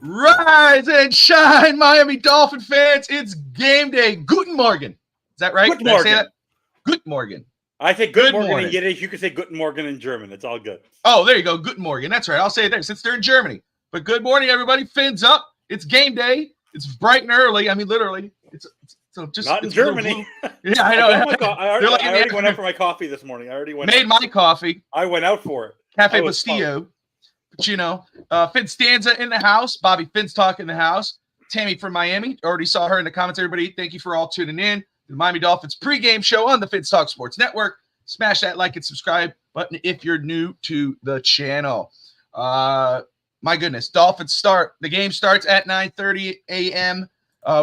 Rise and shine, Miami Dolphin fans. It's game day. Guten Morgen. Is that right? Guten Morgen. Did I say that? Guten Morgen. I say Good Morgen morning. in Yiddish. You can say Guten Morgen in German. It's all good. Oh, there you go. Guten Morgen. That's right. I'll say it there since they're in Germany. But good morning, everybody. Fins up. It's game day. It's bright and early. I mean, literally. It's just not in Germany. Yeah, I know. I already went out for my coffee this morning. I already made my coffee. I went out for it. Cafe Bastillo. But you know, FinStanza in the house. Bobby Finstock in the house. Tammy from Miami. Already saw her in the comments, everybody. Thank you for all tuning in. The Miami Dolphins pregame show on the Finstock Sports Network. Smash that like and subscribe button if you're new to the channel. My goodness, Dolphins start. The game starts at 9:30 a.m.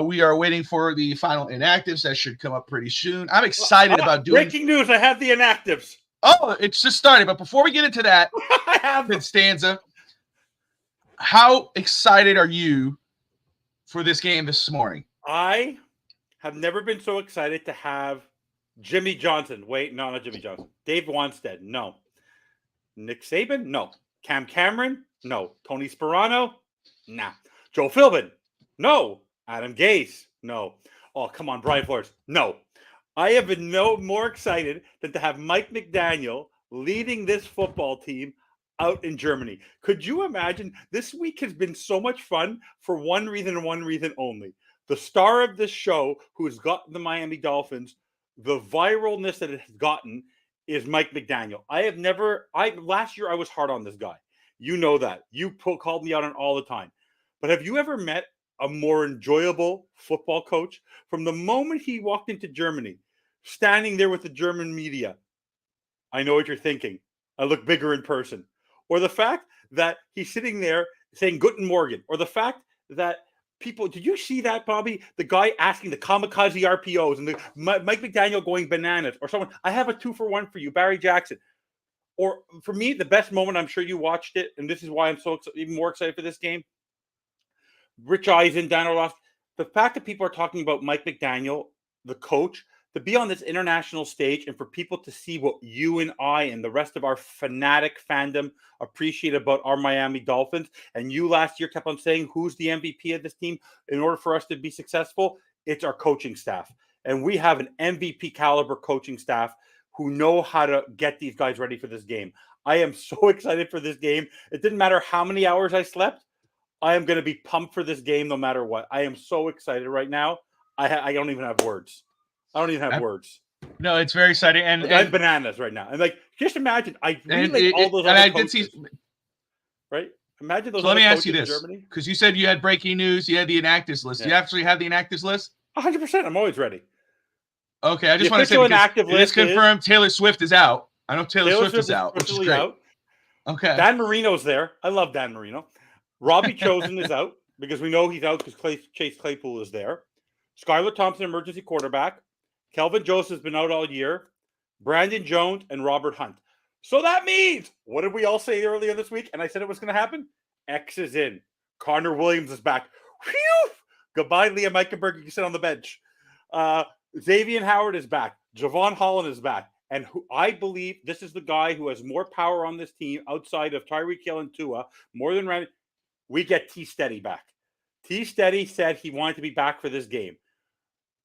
We are waiting for the final inactives. That should come up pretty soon. I'm excited about doing. Breaking news! I have the inactives. Oh, it's just started. But before we get into that, I have FinStanza. How excited are you for this game this morning? I have never been so excited to have Jimmy Johnson. Wait, no, not Jimmy Johnson. Dave Wanstead. No. Nick Saban? No. Cam Cameron? No. Tony Sperano? Nah. Joe Philbin? No. Adam Gase? No. Oh, come on, Brian Flores? No. I have been no more excited than to have Mike McDaniel leading this football team out in Germany. Could you imagine? This week has been so much fun for one reason and one reason only. The star of this show, who has gotten the Miami Dolphins, the viralness that it has gotten, is Mike McDaniel. Last year I was hard on this guy. You know that. You called me out on all the time. But have you ever met a more enjoyable football coach? From the moment he walked into Germany, standing there with the German media, I know what you're thinking. I look bigger in person. Or the fact that he's sitting there saying Guten Morgen. Or the fact that people, did you see that, Bobby? The guy asking the kamikaze RPOs and the Mike McDaniel going bananas. Or someone, I have a 2-for-1 for you, Barry Jackson. Or for me, the best moment, I'm sure you watched it, and this is why I'm so even more excited for this game. Rich Eisen, Dan Orloff. The fact that people are talking about Mike McDaniel, the coach, to be on this international stage and for people to see what you and I and the rest of our fanatic fandom appreciate about our Miami Dolphins. And you last year kept on saying, who's the MVP of this team? In order for us to be successful, it's our coaching staff. And we have an MVP caliber coaching staff who know how to get these guys ready for this game. I am so excited for this game. It didn't matter how many hours I slept. I am going to be pumped for this game no matter what. I am so excited right now. I don't even have words. I don't even have words. No, it's very exciting. And I'm bananas right now. And like, just imagine, I relate all those other I coaches, did see, right? Imagine those so other let me ask coaches you in this, Germany. because you said you had breaking news. You had the inactives list. Yeah. Do you actually have the inactives list? 100%. I'm always ready. Okay, I just want to say, because it is confirmed Taylor Swift is out. I know Taylor Swift is out, which is great. Out. Okay. Dan Marino's there. I love Dan Marino. Robbie Chosen is out because we know he's out because Chase Claypool is there. Skylar Thompson, emergency quarterback. Kelvin Joseph's been out all year. Brandon Jones and Robert Hunt. So that means, what did we all say earlier this week? And I said it was going to happen. X is in. Connor Williams is back. Whew! Goodbye, Liam Eichenberg. You can sit on the bench. Xavier Howard is back. Javon Holland is back. And I believe this is the guy who has more power on this team outside of Tyreek Hill and Tua, more than Randy. We get T. Steady back. T. Steady said he wanted to be back for this game.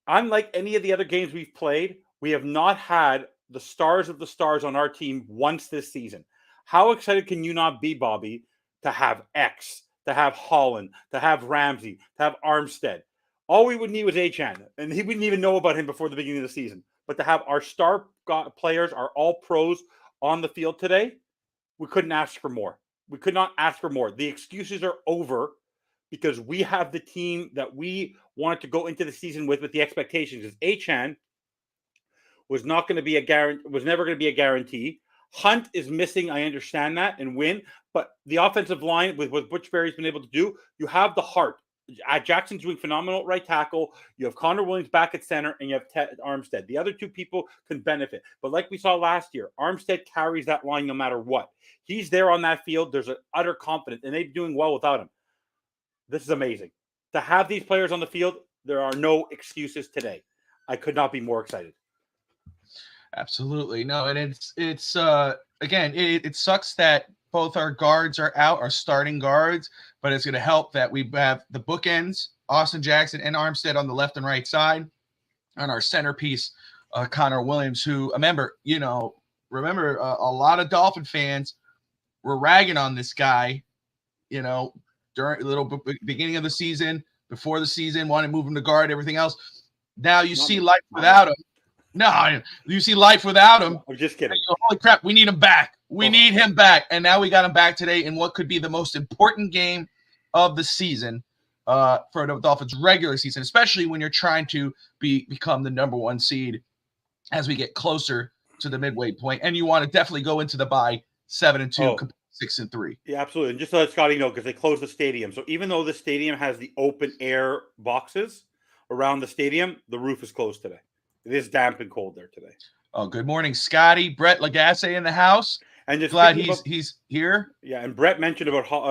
Unlike any of the other games we've played, we have not had the stars of the stars on our team once this season. How excited can you not be, Bobby, to have X, to have Holland, to have Ramsey, to have Armstead? All we would need was Achan, and he wouldn't even know about him before the beginning of the season. But to have our star players, our all pros on the field today, we couldn't ask for more. We could not ask for more. The excuses are over because we have the team that we wanted to go into the season with the expectations. Because Achan was not going to be was never going to be a guarantee. Hunt is missing. I understand that and win, but the offensive line with what Butch Berry's been able to do, you have the heart. Jackson's doing phenomenal at right tackle. You have Connor Williams back at center, and you have Armstead. The other two people can benefit. But like we saw last year, Armstead carries that line no matter what. He's there on that field. There's an utter confidence, and they're doing well without him. This is amazing. To have these players on the field, there are no excuses today. I could not be more excited. Absolutely. No, and it's again, it sucks that both our guards are out, our starting guards, but it's going to help that we have the bookends, Austin Jackson and Armstead on the left and right side, and our centerpiece, Connor Williams, who, remember, a lot of Dolphin fans were ragging on this guy, during a little beginning of the season, before the season, wanted to move him to guard, everything else. Now you see life without him. No, you see life without him. I'm just kidding. Holy crap, we need him back. We need him back. And now we got him back today in what could be the most important game of the season for the Dolphins' regular season, especially when you're trying to become the number one seed as we get closer to the midway point. And you want to definitely go into the bye 7-2, 6-3. Yeah, absolutely. And just to let Scotty know, because they closed the stadium. So even though the stadium has the open air boxes around the stadium, the roof is closed today. It is damp and cold there today. Oh, good morning, Scotty. Brett Lagasse in the house. And just glad he's here. Yeah, and Brett mentioned about how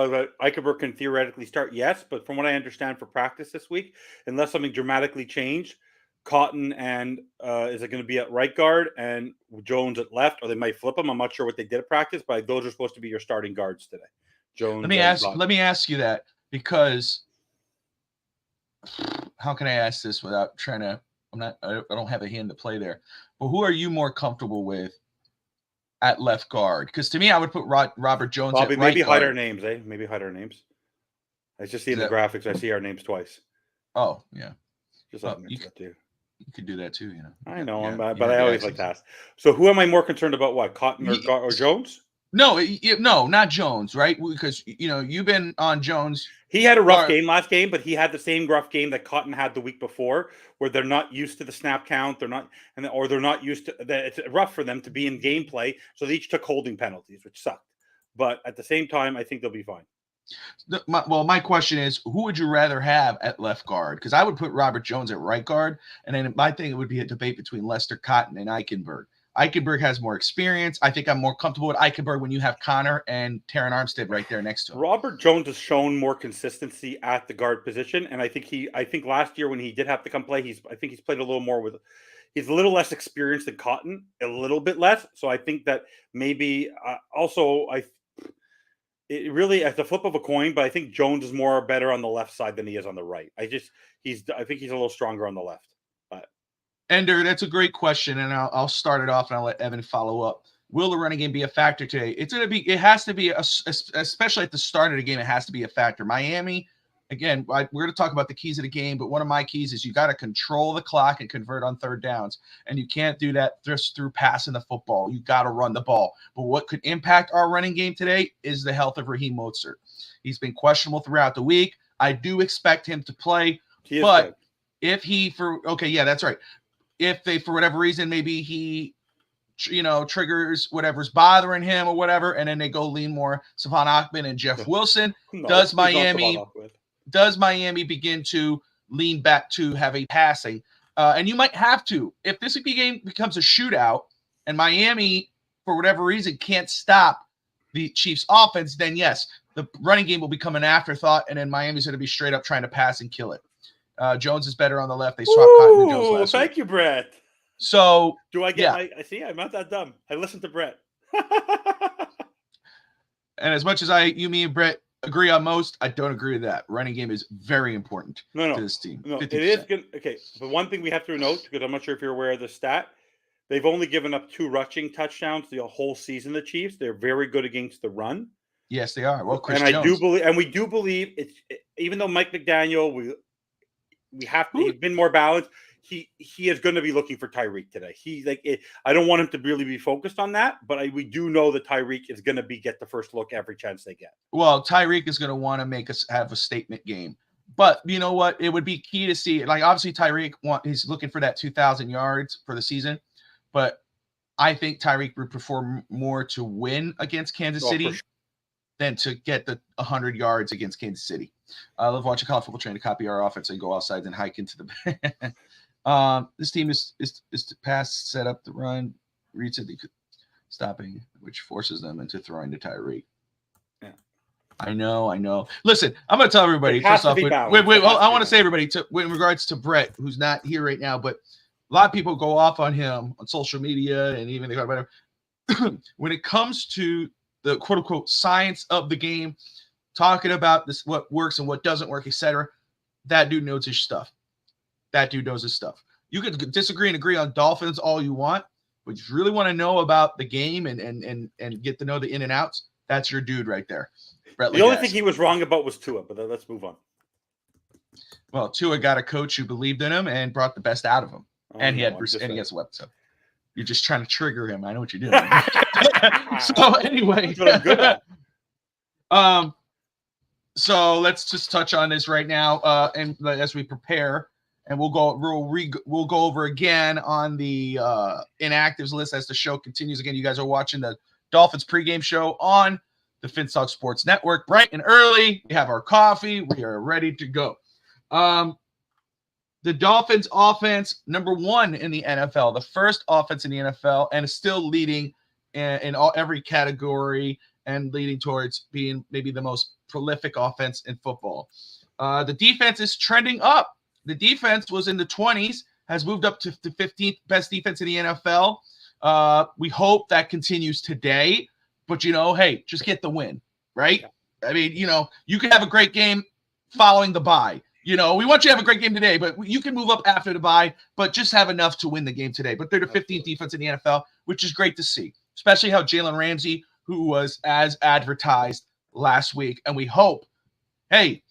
Eichenberg can theoretically start. Yes, but from what I understand for practice this week, unless something dramatically changed, Cotton and is it going to be at right guard and Jones at left, or they might flip them. I'm not sure what they did at practice, but those are supposed to be your starting guards today. Jones. Let me ask you that, because how can I ask this without trying to? I don't have a hand to play there. But who are you more comfortable with at left guard? Because to me, I would put Robert Jones Bobby, at right maybe guard. hide our names, eh? Maybe hide our names. I just see in the graphics, I see our names twice. Oh, yeah. Just let me that too. You could do that too, I know, but I always like to ask. So who am I more concerned about? What, Cotton or Jones? No, not Jones, right? Because you've been on Jones. He had a rough game last game, but he had the same rough game that Cotton had the week before, where they're not used to the snap count. They're not used to that. It's rough for them to be in gameplay. So they each took holding penalties, which sucked. But at the same time, I think they'll be fine. My question is, who would you rather have at left guard? Because I would put Robert Jones at right guard, and then my thing would be a debate between Lester Cotton and Eichenberg. Eichenberg has more experience. I think I'm more comfortable with Eichenberg when you have Connor and Taron Armstead right there next to him. Robert Jones has shown more consistency at the guard position, and I think last year when he did have to come play, he's played a little more with. He's a little less experienced than Cotton, a little bit less. So I think that maybe it really as the flip of a coin, but I think Jones is better on the left side than he is on the right. I think he's a little stronger on the left. Ender, that's a great question, and I'll start it off, and I'll let Evan follow up. Will the running game be a factor today? It has to be, especially at the start of the game, it has to be a factor. Miami, again, we're going to talk about the keys of the game, but one of my keys is you got to control the clock and convert on third downs, and you can't do that just through passing the football. You got to run the ball. But what could impact our running game today is the health of Raheem Mostert. He's been questionable throughout the week. I do expect him to play, but if that's right. If they, for whatever reason, maybe he, triggers whatever's bothering him or whatever, and then they go lean more Savon Ahmed and Jeff Wilson, does Miami begin to lean back to heavy passing? And you might have to. If this game becomes a shootout and Miami, for whatever reason, can't stop the Chiefs' offense, then yes, the running game will become an afterthought, and then Miami's going to be straight up trying to pass and kill it. Jones is better on the left. They swapped Cotton and Jones last week. Thank you, Brett. So do I get I see I'm not that dumb. I listened to Brett. And as much as me and Brett agree on most, I don't agree with that. Running game is very important to this team. No, 50%. It is good. Okay. But one thing we have to note, because I'm not sure if you're aware of the stat, they've only given up 2 rushing touchdowns the whole season, the Chiefs. They're very good against the run. Yes, they are. Well, Chris Jones. We do believe it's even though Mike McDaniel, he's been more balanced. He is going to be looking for Tyreek today. I don't want him to really be focused on that, but we do know that Tyreek is going to get the first look every chance they get. Well, Tyreek is going to want to make us have a statement game, but you know what? It would be key to see. Obviously, Tyreek he's looking for that 2,000 yards for the season, but I think Tyreek would prefer more to win against Kansas City than to get the 100 yards against Kansas City. I love watching college football trying to copy our offense and go outside and hike into the this team is to pass, set up the run, reads it, stopping, which forces them into throwing to Tyreek. Yeah. I know. Listen, I'm going to tell everybody, first off, I want to say everybody, in regards to Brett, who's not here right now, but a lot of people go off on him on social media and even they talk about him. When it comes to the quote unquote science of the game, talking about this, what works and what doesn't work, etc. That dude knows his stuff. That dude knows his stuff. You could disagree and agree on Dolphins all you want, but if you really want to know about the game and get to know the in and outs, that's your dude right there. The only thing he was wrong about was Tua, but let's move on. Well, Tua got a coach who believed in him and brought the best out of him, and he has weapons. So you're just trying to trigger him. I know what you're doing. So anyway, that's what I'm good at. So let's just touch on this right now, and as we prepare, and we'll go over again on the inactives list as the show continues. Again, you guys are watching the Dolphins pregame show on the FinStanza Sports Network, bright and early. We have our coffee. We are ready to go. The Dolphins offense, number 1 in the NFL, the first offense in the NFL, and is still leading in every category and leading towards being maybe the most prolific offense in football. The defense is trending up. The defense was in the 20s, has moved up to the 15th best defense in the NFL. We hope that continues today, but hey, just get the win, right? I mean, you can have a great game following the bye. We want you to have a great game today, but you can move up after the bye, but just have enough to win the game today. But they're the 15th defense in the NFL, which is great to see, especially how Jalen Ramsey, who was as advertised last week, and we hope, hey,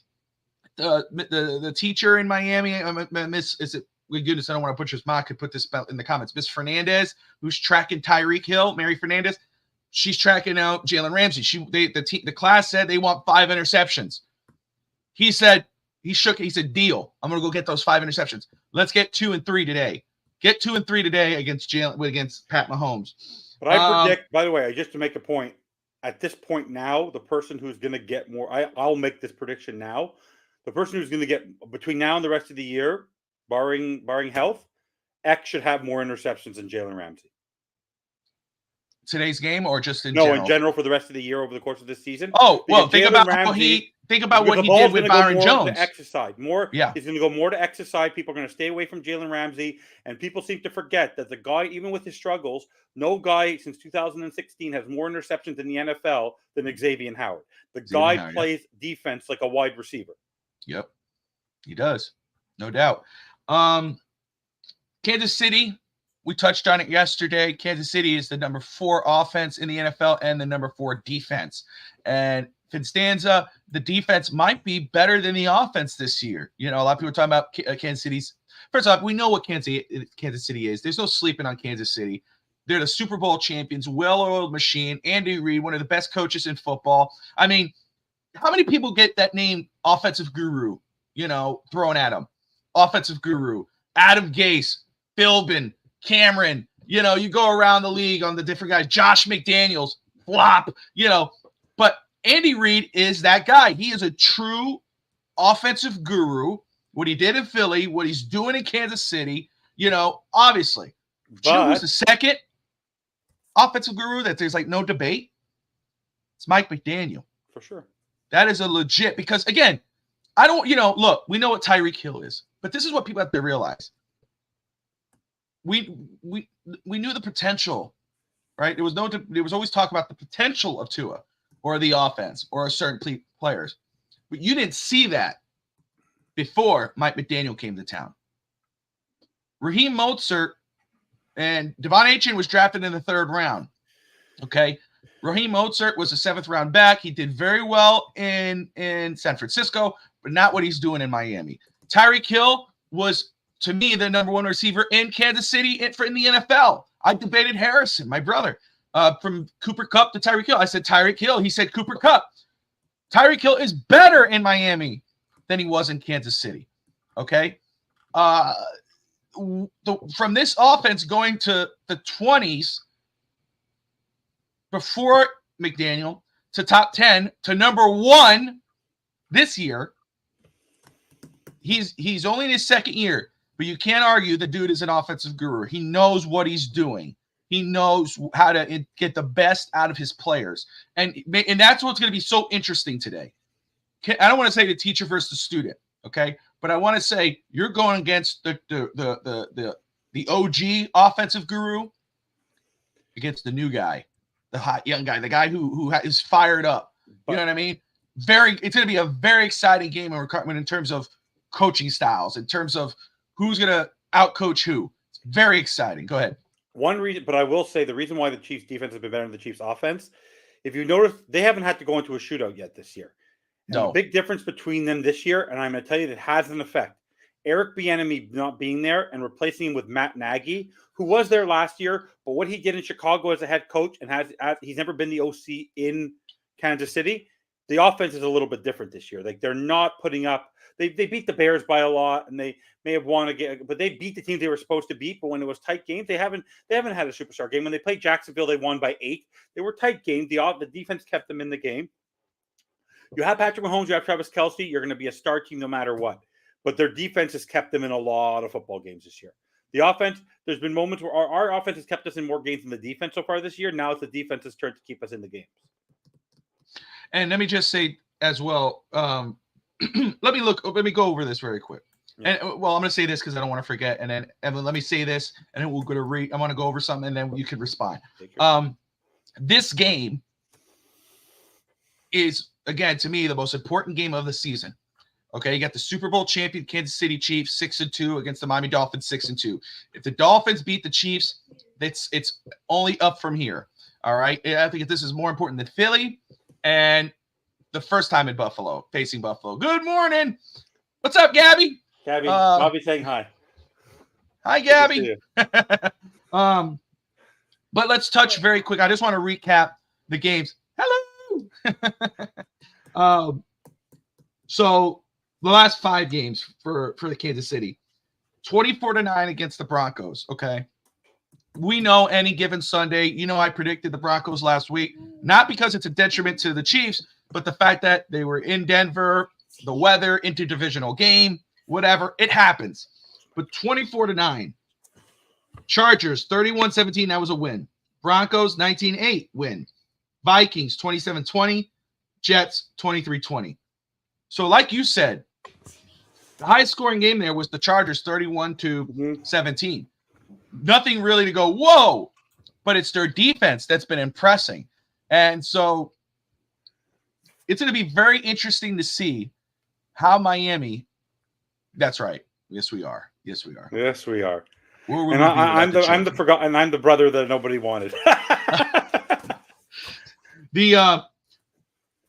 the teacher in Miami, Miss, is it? Goodness, I don't want to butcher his mom. Could put this in the comments. Miss Fernandez, who's tracking Tyreek Hill, Mary Fernandez, she's tracking out Jalen Ramsey. The class said they want 5 interceptions. He said. He said, deal. I'm going to go get those 5 interceptions. Let's get 2 and 3 today. Get 2 and 3 today against Pat Mahomes. But I predict, by the way, just to make a point, at this point now, the person who's going to get more, I'll make this prediction now. The person who's going to get between now and the rest of the year, barring health, X should have more interceptions than Jalen Ramsey. Today's game or just in general? No, in general for the rest of the year over the course of this season. Oh, well, think about what he did with Byron Jones. To exercise more. Yeah. He's going to go more to exercise. People are going to stay away from Jalen Ramsey. And people seem to forget that the guy, even with his struggles, no guy since 2016 has more interceptions in the NFL than Xavier Howard. The guy plays defense like a wide receiver. Yep, he does. No doubt. Kansas City, we touched on it yesterday. Kansas City is the number 4 offense in the NFL and the number 4 defense. And FinStanza, the defense might be better than the offense this year. A lot of people are talking about Kansas City's. First off, we know what Kansas City is. There's no sleeping on Kansas City. They're the Super Bowl champions, well-oiled machine. Andy Reid, one of the best coaches in football. I mean, how many people get that name offensive guru, thrown at them? Offensive guru. Adam Gase, Philbin, Cameron, you go around the league on the different guys, Josh McDaniels, flop, but Andy Reid is that guy. He is a true offensive guru. What he did in Philly, what he's doing in Kansas City, obviously. Who's the second offensive guru that there's like no debate? It's Mike McDaniel. For sure. That is a legit, because again, I don't, look, we know what Tyreek Hill is, but this is what people have to realize. We knew the potential, right? There was always talk about the potential of Tua or the offense or a certain players, but you didn't see that before Mike McDaniel came to town. Raheem Mostert and Devon Achane was drafted in the 3rd round. Okay, Raheem Mostert was a 7th round back. He did very well in San Francisco, but not what he's doing in Miami. Tyreek Hill was, to me, the number 1 receiver in Kansas City in the NFL. I debated Harrison, my brother, from Cooper Kupp to Tyreek Hill. I said Tyreek Hill. He said Cooper Kupp. Tyreek Hill is better in Miami than he was in Kansas City. Okay? From this offense going to the 20s before McDaniel to top 10 to number 1 this year, he's only in his 2nd year. But you can't argue the dude is an offensive guru. He knows what he's doing. He knows how to get the best out of his players. And that's what's going to be so interesting today. I don't want to say the teacher versus the student, okay? But I want to say you're going against the OG offensive guru against the new guy, the hot young guy, the guy who is fired up. You know what I mean? It's going to be a very exciting game in terms of coaching styles, in terms of who's going to outcoach who. It's very exciting. Go ahead. One reason, but I will say the reason why the Chiefs defense has been better than the Chiefs offense, if you notice, they haven't had to go into a shootout yet this year. And No. the big difference between them this year, and I'm going to tell you that has an effect. Eric Bieniemy not being there and replacing him with Matt Nagy, who was there last year, but what he did in Chicago as a head coach and he's never been the OC in Kansas City. The offense is a little bit different this year. Like they're not putting up. They beat the Bears by a lot, and they may have won again, but they beat the teams they were supposed to beat. But when it was tight games, they haven't had a superstar game. When they played Jacksonville, they won by 8. They were tight games. The defense kept them in the game. You have Patrick Mahomes, you have Travis Kelce. You're going to be a star team no matter what. But their defense has kept them in a lot of football games this year. The offense, there's been moments where our offense has kept us in more games than the defense so far this year. Now it's the defense's turn to keep us in the games. And let me just say as well, let me go over this very quick. Yeah. And well, I'm going to say this because I don't want to forget. And then Evan, let me say this, and then we're going to I want to go over something, and then you can respond. This game is, again, to me, the most important game of the season. Okay, you got the Super Bowl champion Kansas City Chiefs 6-2 against the Miami Dolphins 6-2. If the Dolphins beat the Chiefs, it's only up from here. All right, I think this is more important than Philly and the first time in Buffalo, facing Buffalo. Good morning. What's up, Gabby? Gabby, Bobby saying hi. Hi, Gabby. But let's touch very quick. I just want to recap the games. Hello. So the last 5 games for the Kansas City, 24-9 against the Broncos. Okay. We know any given Sunday, I predicted the Broncos last week, not because it's a detriment to the Chiefs, but the fact that they were in Denver, the weather, interdivisional game, whatever, it happens. But 24-9, Chargers 31-17, that was a win. Broncos 19-8 win. Vikings 27-20, Jets 23-20. So like you said, the highest scoring game there was the Chargers 31-17. Nothing really to go, whoa, but it's their defense that's been impressing. And so it's going to be very interesting to see how Miami, that's right. Yes, we are. Yes, we are. Yes, we are. And I'm the brother that nobody wanted.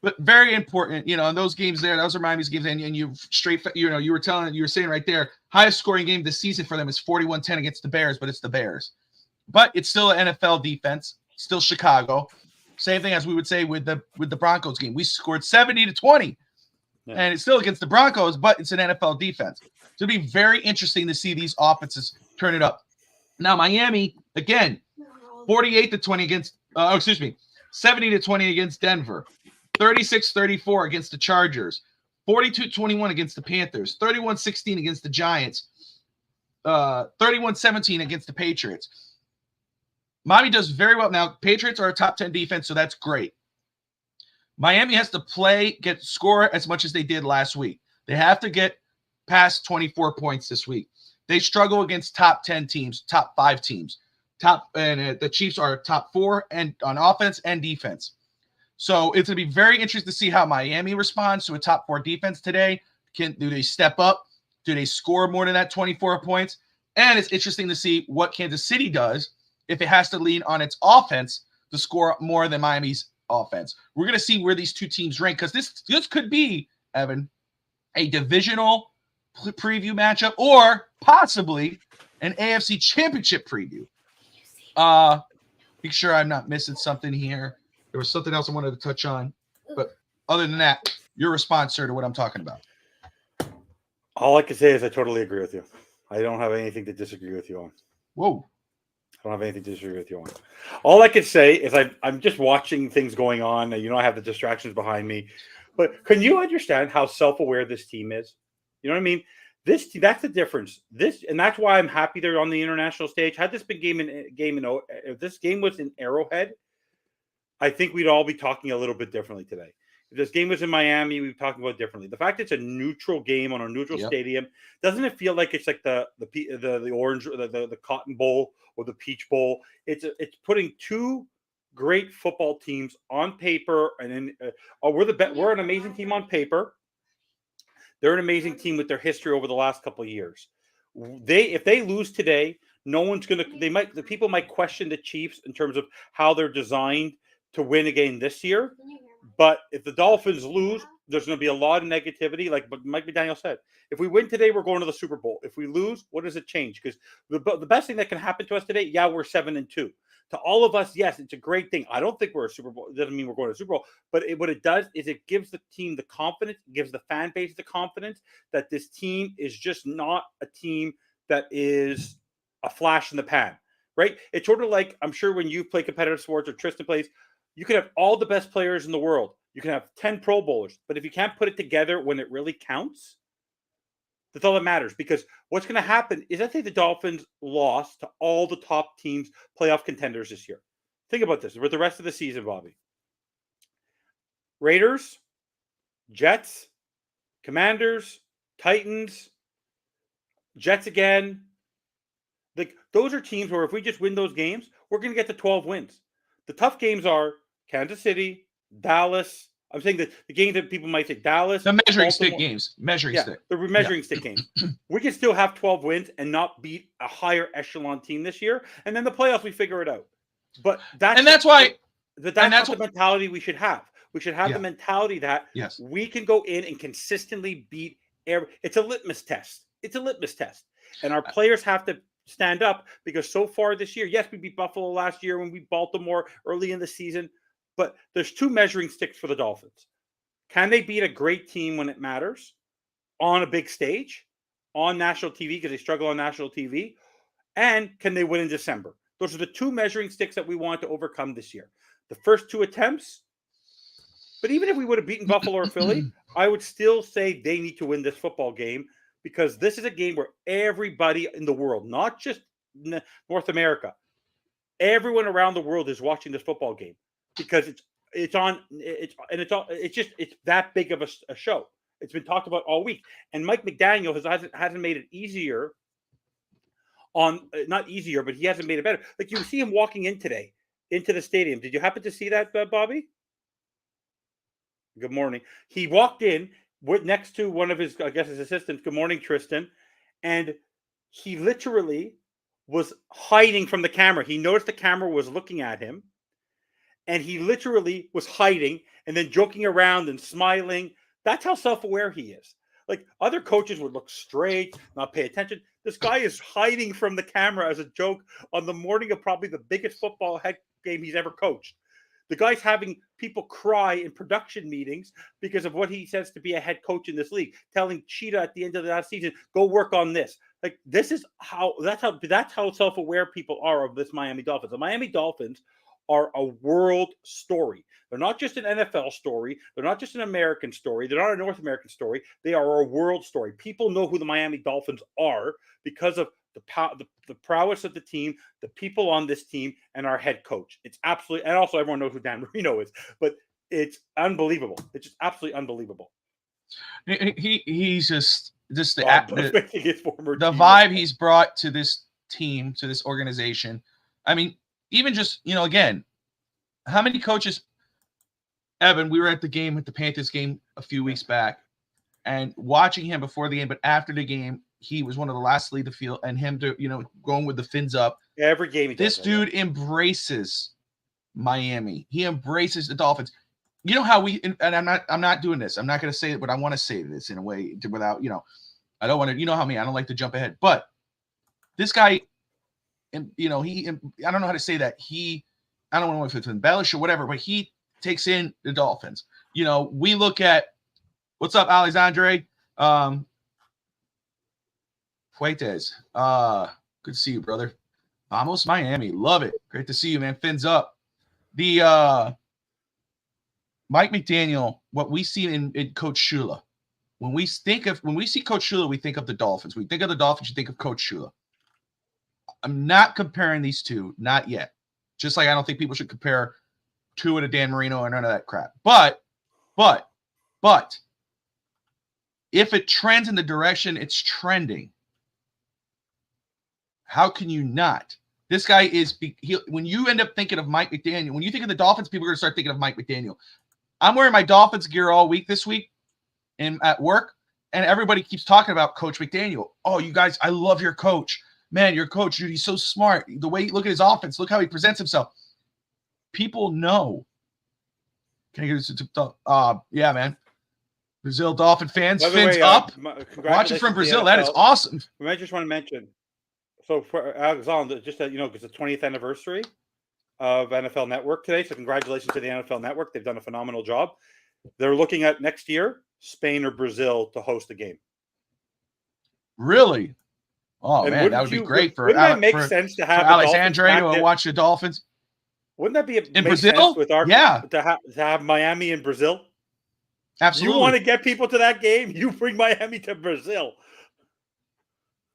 But very important, in those games there, those are Miami's games, and you were saying right there, highest scoring game this season for them is 41-10 against the Bears, but it's the Bears. But it's still an NFL defense, still Chicago. Same thing as we would say with the Broncos game. We scored 70-20, and it's still against the Broncos, but it's an NFL defense. So it'll be very interesting to see these offenses turn it up. Now, Miami, again, 48-20 against, 70-20 against Denver. 36-34 against the Chargers, 42-21 against the Panthers, 31-16 against the Giants, 31-17 against the Patriots. Miami does very well. Now, Patriots are a top 10 defense, so that's great. Miami has to score as much as they did last week. They have to get past 24 points this week. They struggle against top 10 teams, top 5 teams. The Chiefs are top 4 and on offense and defense. So it's going to be very interesting to see how Miami responds to a top 4 defense today. Do they step up? Do they score more than that 24 points? And it's interesting to see what Kansas City does if it has to lean on its offense to score more than Miami's offense. We're going to see where these two teams rank, because this could be, Evan, a divisional preview matchup or possibly an AFC championship preview. Make sure I'm not missing something here. There was something else I wanted to touch on, but other than that, your response, sir, to what I'm talking about. All I can say is I totally agree with you. I don't have anything to disagree with you on. Whoa. I don't have anything to disagree with you on. All I can say is I'm just watching things going on. I have the distractions behind me. But can you understand how self-aware this team is? You know what I mean? That's the difference. And that's why I'm happy they're on the international stage. Had this been if this game was in Arrowhead, I think we'd all be talking a little bit differently today. If this game was in Miami, we'd be talking about it differently. The fact it's a neutral game on a neutral stadium, doesn't it feel like it's like the orange, the Cotton Bowl or the Peach Bowl? It's putting two great football teams on paper, and we're an amazing team on paper. They're an amazing team with their history over the last couple of years. If they lose today, no one's gonna. The people might question the Chiefs in terms of how they're designed to win again this year. But if the Dolphins lose, there's going to be a lot of negativity. Like Mike McDaniel said, if we win today, we're going to the Super Bowl. If we lose, what does it change? Because the best thing that can happen to us today, yeah, we're 7-2. To all of us, yes, it's a great thing. I don't think we're a Super Bowl. It doesn't mean we're going to the Super Bowl. But what it does is it gives the team the confidence, gives the fan base the confidence that this team is just not a team that is a flash in the pan, right? It's sort of like, I'm sure when you play competitive sports or Tristan plays, you can have all the best players in the world. You can have 10 Pro Bowlers. But if you can't put it together when it really counts, that's all that matters. Because what's going to happen is, I think the Dolphins lost to all the top teams, playoff contenders this year. Think about this with the rest of the season, Bobby. Raiders, Jets, Commanders, Titans, Jets again. Those are teams where if we just win those games, we're going to get to 12 wins. The tough games are Kansas City, Dallas. I'm saying that the games that people might say Dallas. The measuring stick games. Measuring stick. The measuring stick games. We can still have 12 wins and not beat a higher echelon team this year. And then the playoffs, we figure it out. But that's the mentality we should have. We should have the mentality that we can go in and consistently beat it's a litmus test. It's a litmus test. And our players have to stand up, because so far this year, yes, we beat Buffalo last year when we beat Baltimore early in the season, but there's two measuring sticks for the Dolphins. Can they beat a great team when it matters on a big stage, on national TV, because they struggle on national TV? And can they win in December? Those are the two measuring sticks that we want to overcome this year. The first two attempts, but even if we would have beaten Buffalo or Philly, I would still say they need to win this football game, because this is a game where everybody in the world, not just North America, everyone around the world is watching this football game, because it's that big of a show. It's been talked about all week, and Mike McDaniel hasn't made it easier. Not easier, but he hasn't made it better. Like, you see him walking in today into the stadium. Did you happen to see that, Bobby? Good morning. He walked in next to one of his, I guess, his assistants. Good morning, Tristan. And he literally was hiding from the camera. He noticed the camera was looking at him, and he literally was hiding and then joking around and smiling. That's how self-aware he is. Like, other coaches would look straight, not pay attention. This guy is hiding from the camera as a joke on the morning of probably the biggest football head game he's ever coached. The guy's having people cry in production meetings because of what he says to be a head coach in this league, telling Cheetah at the end of the last season, go work on this. Like, that's how self-aware people are of this Miami Dolphins. The Miami Dolphins are a world story. They're not just an NFL story. They're not just an American story. They're not a North American story. They are a world story. People know who the Miami Dolphins are because of the prowess of the team, the people on this team, and our head coach. It's absolutely, and also everyone knows who Dan Marino is, but it's unbelievable. It's just absolutely unbelievable. He's just the vibe he's brought to this team, to this organization. I mean, even just, again, how many coaches, Evan, we were at the game, at the Panthers game a few weeks back, and watching him before the game, but after the game, he was one of the last to leave the field, and him to, going with the fins up. Every game he does. This dude embraces Miami. He embraces the Dolphins. You know how and I'm not doing this. I'm not going to say it, but I want to say this in a way without, I don't want to, I don't like to jump ahead, but this guy, I don't know how to say that. I don't know if it's embellish or whatever, but he takes in the Dolphins. We look at, what's up, Alexandre? Fuentes. Good to see you, brother. Vamos Miami. Love it. Great to see you, man. Fins up. The Mike McDaniel, what we see in Coach Shula. When we see Coach Shula, we think of the Dolphins. We think of the Dolphins, you think of Coach Shula. I'm not comparing these two, not yet. Just like I don't think people should compare Tua to Dan Marino or none of that crap. But if it trends in the direction it's trending, how can you not This guy is when you end up thinking of Mike McDaniel, when you think of the Dolphins, people are going to start thinking of Mike McDaniel. I'm wearing my Dolphins gear all week this week and at work, and everybody keeps talking about Coach McDaniel. Oh, you guys, I love your coach. Man, your coach, dude, he's so smart. The way you look at his offense, look how he presents himself. People know. Can you get yeah, man. Brazil Dolphin fans, fins up. Watching from Brazil, that is awesome. I just want to mention, so for Alexander, just that, because it's the 20th anniversary of NFL Network today. So congratulations to the NFL Network. They've done a phenomenal job. They're looking at next year, Spain or Brazil to host the game. Really? Oh, man, that would be great for wouldn't that make sense to have Alexandre to watch the Dolphins? Wouldn't that be in Brazil? With our, to have Miami and Brazil? Absolutely. You want to get people to that game? You bring Miami to Brazil.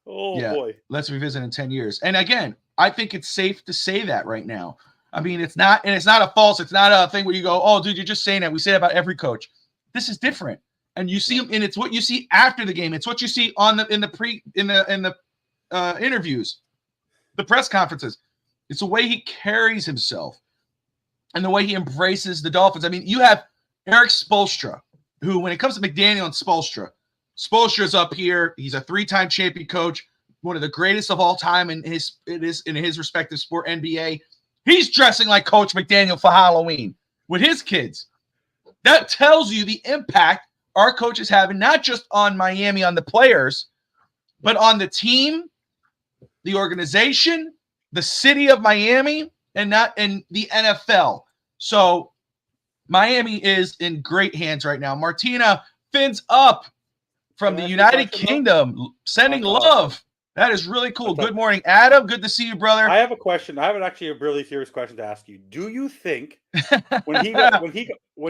Oh, boy. Let's revisit in 10 years. And again, I think it's safe to say that right now. I mean, it's not a false, it's not a thing where you go, oh, dude, you're just saying that. We say that about every coach. This is different. And you see them, and it's what you see after the game. It's what you see in the interviews, the press conferences. It's the way he carries himself and the way he embraces the Dolphins. I mean, you have Eric Spoelstra, who, when it comes to McDaniel and Spoelstra's up here. He's a 3-time champion coach, one of the greatest of all time in his respective sport, NBA. He's dressing like Coach McDaniel for Halloween with his kids. That tells you the impact our coach is having, not just on Miami, on the players, but on the team, the organization, the city of Miami, and the NFL. So Miami is in great hands right now. Martina, fins up from the United Kingdom, sending love. That is really cool. Good morning, Adam. Good to see you, brother. I have a question. I have actually a really serious question to ask you. Do you think when he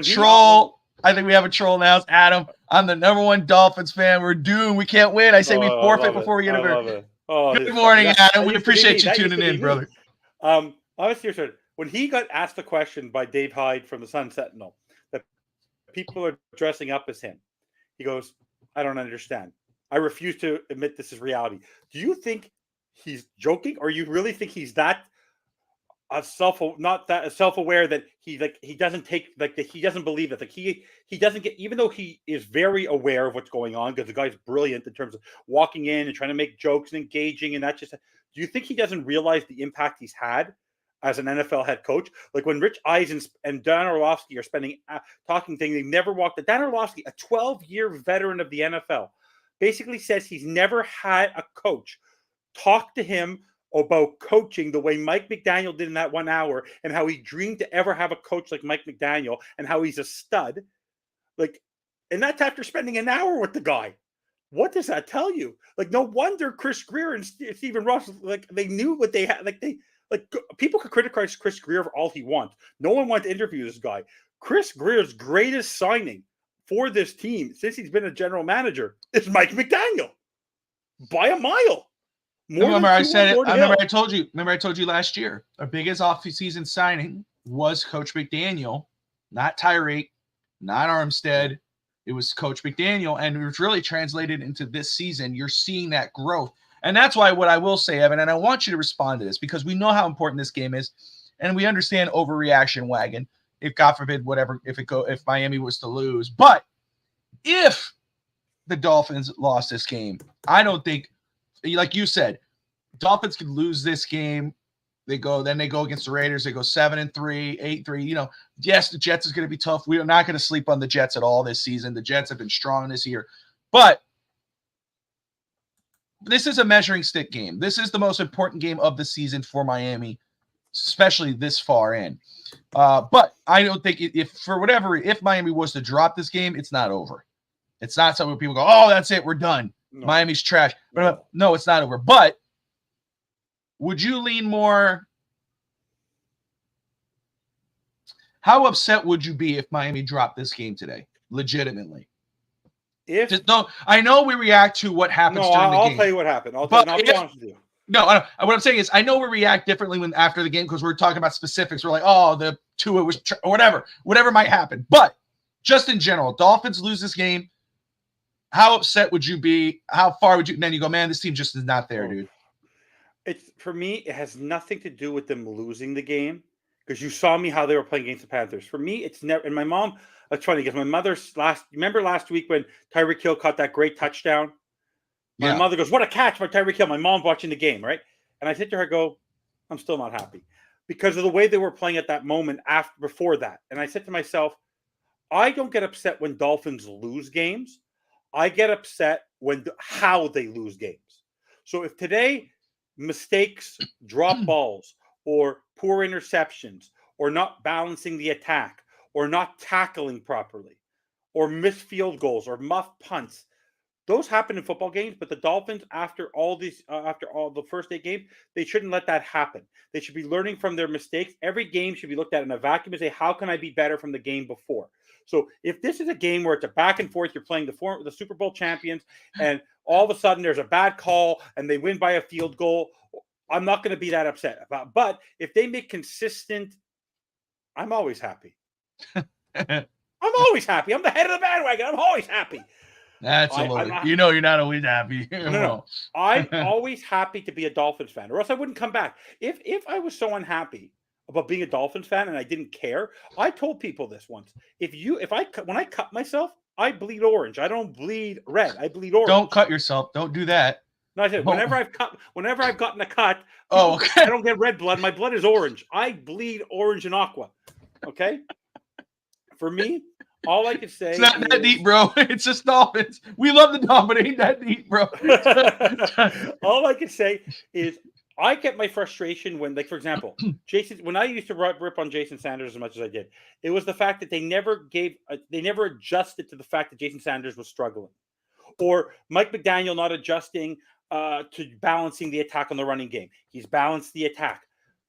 troll? I think we have a troll now. It's Adam. I'm the #1 Dolphins fan. We're doomed. We can't win. I say we forfeit before we get a beer. Good morning, Adam. We appreciate you tuning in, brother. I was serious. When he got asked the question by Dave Hyde from the Sun Sentinel that people are dressing up as him, he goes, I don't understand. I refuse to admit this is reality. Do you think he's joking, or you really think he's that self-aware that he doesn't take, like, that he doesn't believe that, like, he doesn't get, even though he is very aware of what's going on, because the guy's brilliant in terms of walking in and trying to make jokes and engaging, and do you think he doesn't realize the impact he's had as an NFL head coach? Like, when Rich Eisen and Dan Orlovsky are spending talking things, they never walked it. Dan Orlovsky, a 12-year veteran of the NFL, basically says he's never had a coach talk to him about coaching the way Mike McDaniel did in that 1 hour, and how he dreamed to ever have a coach like Mike McDaniel, and how he's a stud. Like, and that's after spending an hour with the guy. What does that tell you? Like, no wonder Chris Greer and Stephen Ross, like, they knew what they had. Like, people could criticize Chris Greer for all he wants. No one wanted to interview this guy. Chris Greer's greatest signing for this team since he's been a general manager is Mike McDaniel by a mile. Remember I told you last year, our biggest off-season signing was Coach McDaniel, not Tyreek, not Armstead. It was Coach McDaniel, and it was really translated into this season. You're seeing that growth. And that's why what I will say, Evan, and I want you to respond to this, because we know how important this game is, and we understand overreaction wagon. If God forbid, if Miami was to lose, but if the Dolphins lost this game, I don't think, like you said, Dolphins could lose this game. They go against the Raiders. They go 7-3, 8-3. Yes, the Jets is going to be tough. We are not going to sleep on the Jets at all this season. The Jets have been strong this year, but this is a measuring stick game. This is the most important game of the season for Miami, especially this far in. But I don't think if Miami was to drop this game, it's not over. It's not something where people go, oh, that's it, we're done. No. Miami's trash. But no, it's not over. But would you lean more? How upset would you be if Miami dropped this game today? Legitimately. I know we react to what happens during the game. I'll tell you what happened. I'll be honest with you. No, what I'm saying is, I know we react differently after the game, because we're talking about specifics. We're like, oh, the Tua was or whatever might happen. But just in general, Dolphins lose this game. How upset would you be? How far would you? And then you go, man, this team just is not there, dude. It's for me, it has nothing to do with them losing the game because you saw me how they were playing against the Panthers. For me, it's never. And my mom, it's funny because my mother's remember last week when Tyreek Hill caught that great touchdown? My Yeah. mother goes, "What a catch by Tyreek Hill!" My mom's watching the game, right? And I said to her, "Go, I'm still not happy because of the way they were playing at that moment before that." And I said to myself, I don't get upset when Dolphins lose games. I get upset when how they lose games. So if today mistakes, drop balls, or poor interceptions, or not balancing the attack, or not tackling properly, or missed field goals, or muff punts, those happen in football games, but the Dolphins, after all the first 8 games, they shouldn't let that happen. They should be learning from their mistakes. Every game should be looked at in a vacuum and say, how can I be better from the game before? So if this is a game where it's a back and forth, you're playing the Super Bowl champions, and all of a sudden there's a bad call and they win by a field goal, I'm not going to be that upset about. But if they make consistent, I'm always happy. I'm always happy. I'm the head of the bandwagon. I'm always happy. That's a little. You're not always happy. No. I'm always happy to be a Dolphins fan, or else I wouldn't come back. If I was so unhappy about being a Dolphins fan and I didn't care, I told people this once. When I cut myself, I bleed orange. I don't bleed red. I bleed orange. Don't cut yourself. Don't do that. No, I said whenever I've gotten a cut, okay. I don't get red blood. My blood is orange. I bleed orange and aqua. Okay. For me, all I can say it's not that deep, bro. It's just Dolphins. We love the Dolphins. It ain't that deep, bro. All I can say is I get my frustration when, like, for example, when I used to rip on Jason Sanders as much as I did, it was the fact that they never adjusted to the fact that Jason Sanders was struggling, or Mike McDaniel not adjusting to balancing the attack on the running game. He's balanced the attack.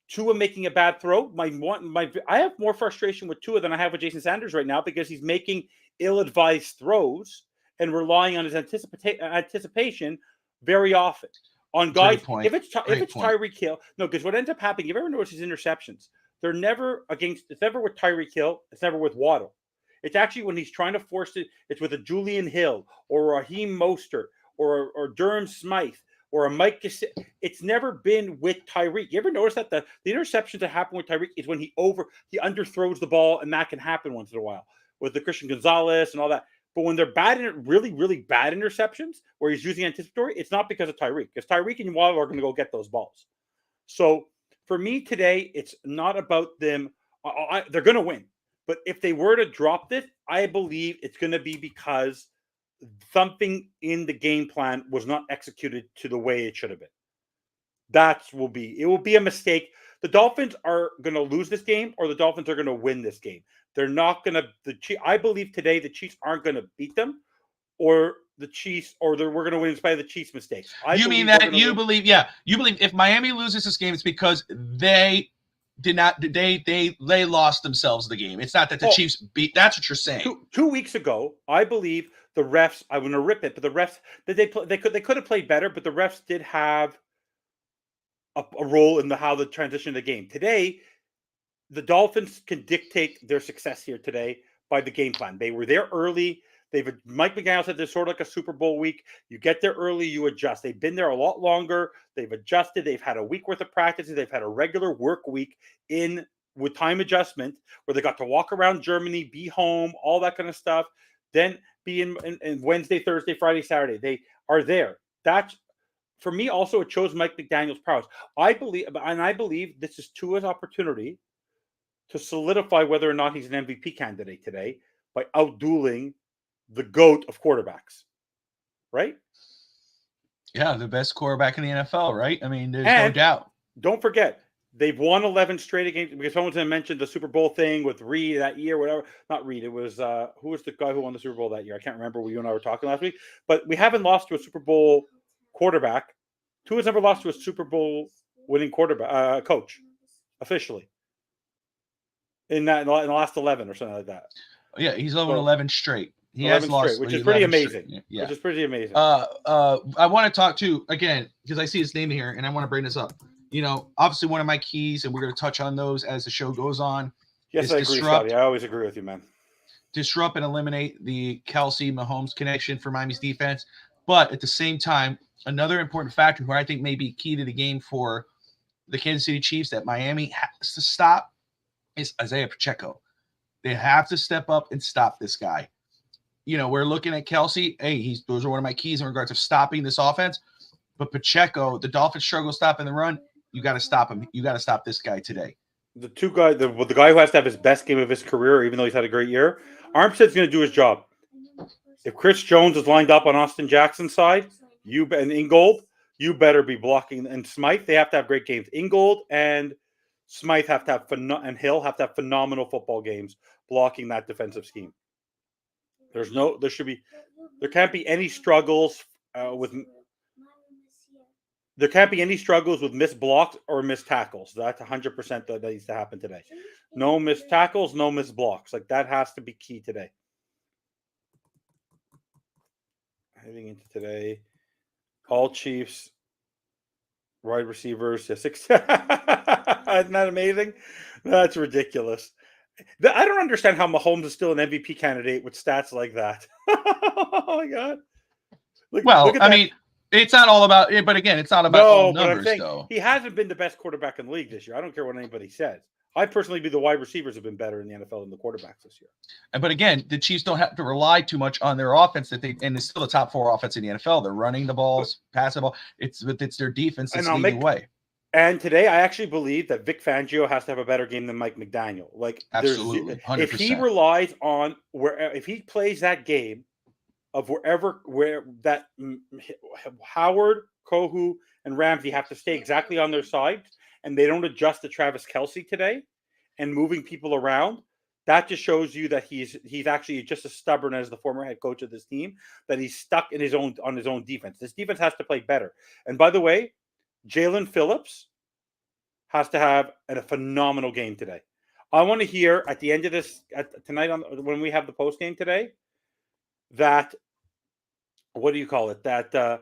Tua making a bad throw. I have more frustration with Tua than I have with Jason Sanders right now because he's making ill-advised throws and relying on his anticipation very often. On guys, if it's Tyreek Hill, no, because what ends up happening, you've ever noticed his interceptions? They're never it's never with Tyreek Hill. It's never with Waddle. It's actually when he's trying to force it. It's with a Julian Hill or Raheem Mostert or Durham Smythe or a Mike Gesicki. It's never been with Tyreek. You ever notice that the interceptions that happen with Tyreek is when he underthrows the ball, and that can happen once in a while with the Christian Gonzalez and all that. But when they're really, really bad interceptions where he's using anticipatory, it's not because of Tyreek. Because Tyreek and Waddle are going to go get those balls. So for me today, it's not about them. They're going to win. But if they were to drop this, I believe it's going to be because something in the game plan was not executed to the way it should have been. It will be a mistake. The Dolphins are going to lose this game, or the Dolphins are going to win this game. They're not going to. I believe today the Chiefs aren't going to beat them, or the Chiefs, or we're going to win in spite of the Chiefs' mistakes. You believe if Miami loses this game, it's because they did not. They lost themselves the game. It's not that the Chiefs beat. That's what you're saying. 2 weeks ago, I believe the refs. I want to rip it, but the refs they could have played better, but the refs did have a role in how the transition of the game. Today, the Dolphins can dictate their success here today by the game plan. They were there early. Mike McDaniel said this sort of like a Super Bowl week. You get there early, you adjust. They've been there a lot longer. They've adjusted. They've had a week worth of practices. They've had a regular work week with time adjustment where they got to walk around Germany, be home, all that kind of stuff. Then be in Wednesday, Thursday, Friday, Saturday. They are there. That's, for me, also, it shows Mike McDaniel's prowess. I believe this is Tua's opportunity to solidify whether or not he's an MVP candidate today by outdueling the GOAT of quarterbacks, right? Yeah, the best quarterback in the NFL, right? I mean, there's no doubt. Don't forget, they've won 11 straight against, because someone's going to mention the Super Bowl thing with Reed that year, whatever. Not Reed. It was, who was the guy who won the Super Bowl that year? I can't remember. You and I were talking last week. But we haven't lost to a Super Bowl quarterback. Tua's never lost to a Super Bowl winning quarterback coach officially in the last 11 or something like that. Yeah, he's over 11 straight. He has lost, which is pretty amazing. Yeah. Which is pretty amazing. I want to talk to, again, because I see his name here, and I want to bring this up. You know, obviously one of my keys, and we're going to touch on those as the show goes on. Yes, I agree, Scotty. I always agree with you, man. Disrupt and eliminate the Kelsey Mahomes connection for Miami's defense. But at the same time, another important factor who I think may be key to the game for the Kansas City Chiefs that Miami has to stop is Isaiah Pacheco. They have to step up and stop this guy. We're looking at Kelsey. Hey, those are one of my keys in regards to stopping this offense. But Pacheco, the Dolphins struggle stopping the run. You got to stop him. You got to stop this guy today. The guy who has to have his best game of his career, even though he's had a great year, Armstead's going to do his job. If Chris Jones is lined up on Austin Jackson's side, and Ingold, you better be blocking. And Smythe, they have to have great games. Ingold and Smythe have to have and Hill have to have phenomenal football games blocking that defensive scheme. There can't be any struggles with missed blocks or missed tackles. That's 100% that needs to happen today. No missed tackles, no missed blocks. Like that has to be key today. Heading into today, all Chiefs wide receivers. Isn't that amazing? That's ridiculous. I don't understand how Mahomes is still an MVP candidate with stats like that. Oh my god! I mean, it's not all about it, but again, it's not about all numbers, though. He hasn't been the best quarterback in the league this year. I don't care what anybody says. I personally believe the wide receivers have been better in the NFL than the quarterbacks this year. But again, the Chiefs don't have to rely too much on their offense and it's still the top 4 offense in the NFL. They're running the balls, passing the ball. It's their defense that's leading the way. And today, I actually believe that Vic Fangio has to have a better game than Mike McDaniel. Absolutely, 100%. If he relies on if he plays that game of where that Howard, Kohu, and Ramsey have to stay exactly on their side, and they don't adjust to Travis Kelce today and moving people around, that just shows you that he's actually just as stubborn as the former head coach of this team, that he's stuck on his own defense. This defense has to play better. And by the way, Jalen Phillips has to have a phenomenal game today. I want to hear at the end of this tonight when we have the post game today that that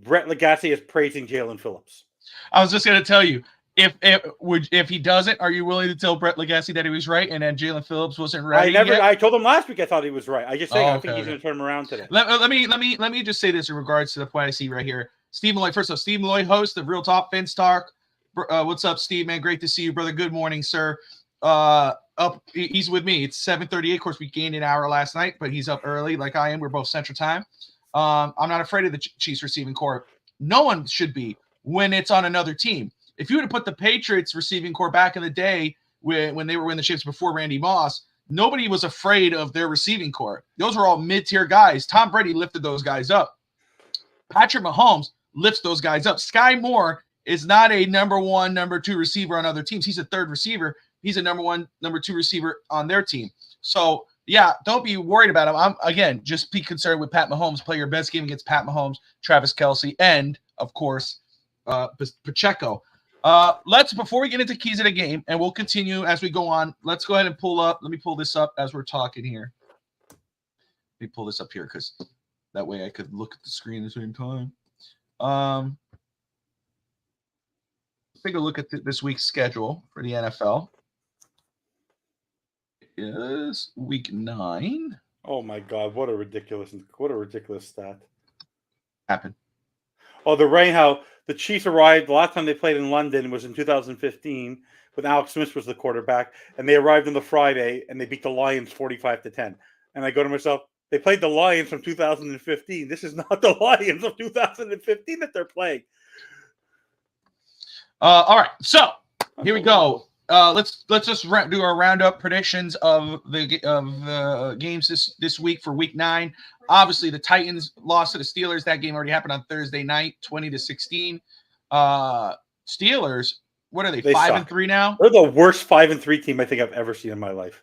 Brett Lagasse is praising Jalen Phillips. I was just going to tell you, if he doesn't, are you willing to tell Brett Lagasse that he was right and then Jalen Phillips wasn't right? I told him last week I thought he was right. I think he's going to turn him around today. Let me just say this in regards to the point I see right here. Steve Malloy, first off, Steve Malloy, host of Real Talk Fins Talk. What's up, Steve, man? Great to see you, brother. Good morning, sir. He's with me. It's 7:38. Of course, we gained an hour last night, but he's up early like I am. We're both Central Time. I'm not afraid of the Chiefs receiving corps. No one should be when it's on another team. If you would have put the Patriots receiving corps back in the day when they were winning the chips before Randy Moss, nobody was afraid of their receiving corps. Those were all mid-tier guys. Tom Brady lifted those guys up. Patrick Mahomes lifts those guys up. Sky Moore is not a number 1, number 2 receiver on other teams. He's a third receiver. He's a number 1, number 2 receiver on their team. So, yeah, don't be worried about him. Just be concerned with Pat Mahomes. Play your best game against Pat Mahomes, Travis Kelce, and, of course, Pacheco. Before we get into keys of the game, and we'll continue as we go on, let's go ahead and let me pull this up as we're talking here. Let me pull this up here because that way I could look at the screen at the same time. Take a look at this week's schedule for the NFL. It is week 9. Oh my God! What a ridiculous stat. Happened. Oh, how the Chiefs arrived. The last time they played in London was in 2015 when Alex Smith was the quarterback, and they arrived on the Friday and they beat the Lions 45-10. And I go to myself, they played the Lions from 2015. This is not the Lions of 2015 that they're playing. All right, so here we go. Let's just do our roundup predictions of the games this week for week 9. Obviously, the Titans lost to the Steelers. That game already happened on Thursday night, 20-16. Steelers, what are they 5-3 now? They're the worst 5-3 team I think I've ever seen in my life.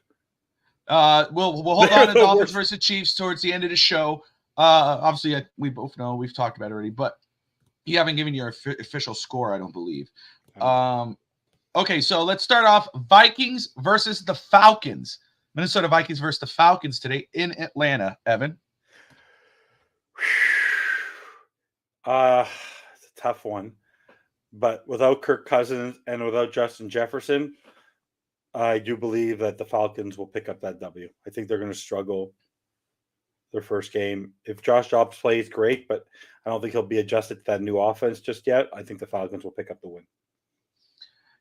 We'll hold on to Dolphins versus Chiefs towards the end of the show. Obviously, we both know we've talked about it already, but you haven't given your official score, I don't believe. Okay, so let's start off Vikings versus the Falcons. Minnesota Vikings versus the Falcons today in Atlanta. Evan? It's a tough one. But without Kirk Cousins and without Justin Jefferson, I do believe that the Falcons will pick up that W. I think they're going to struggle their first game. If Josh Dobbs plays, great, but I don't think he'll be adjusted to that new offense just yet. I think the Falcons will pick up the win.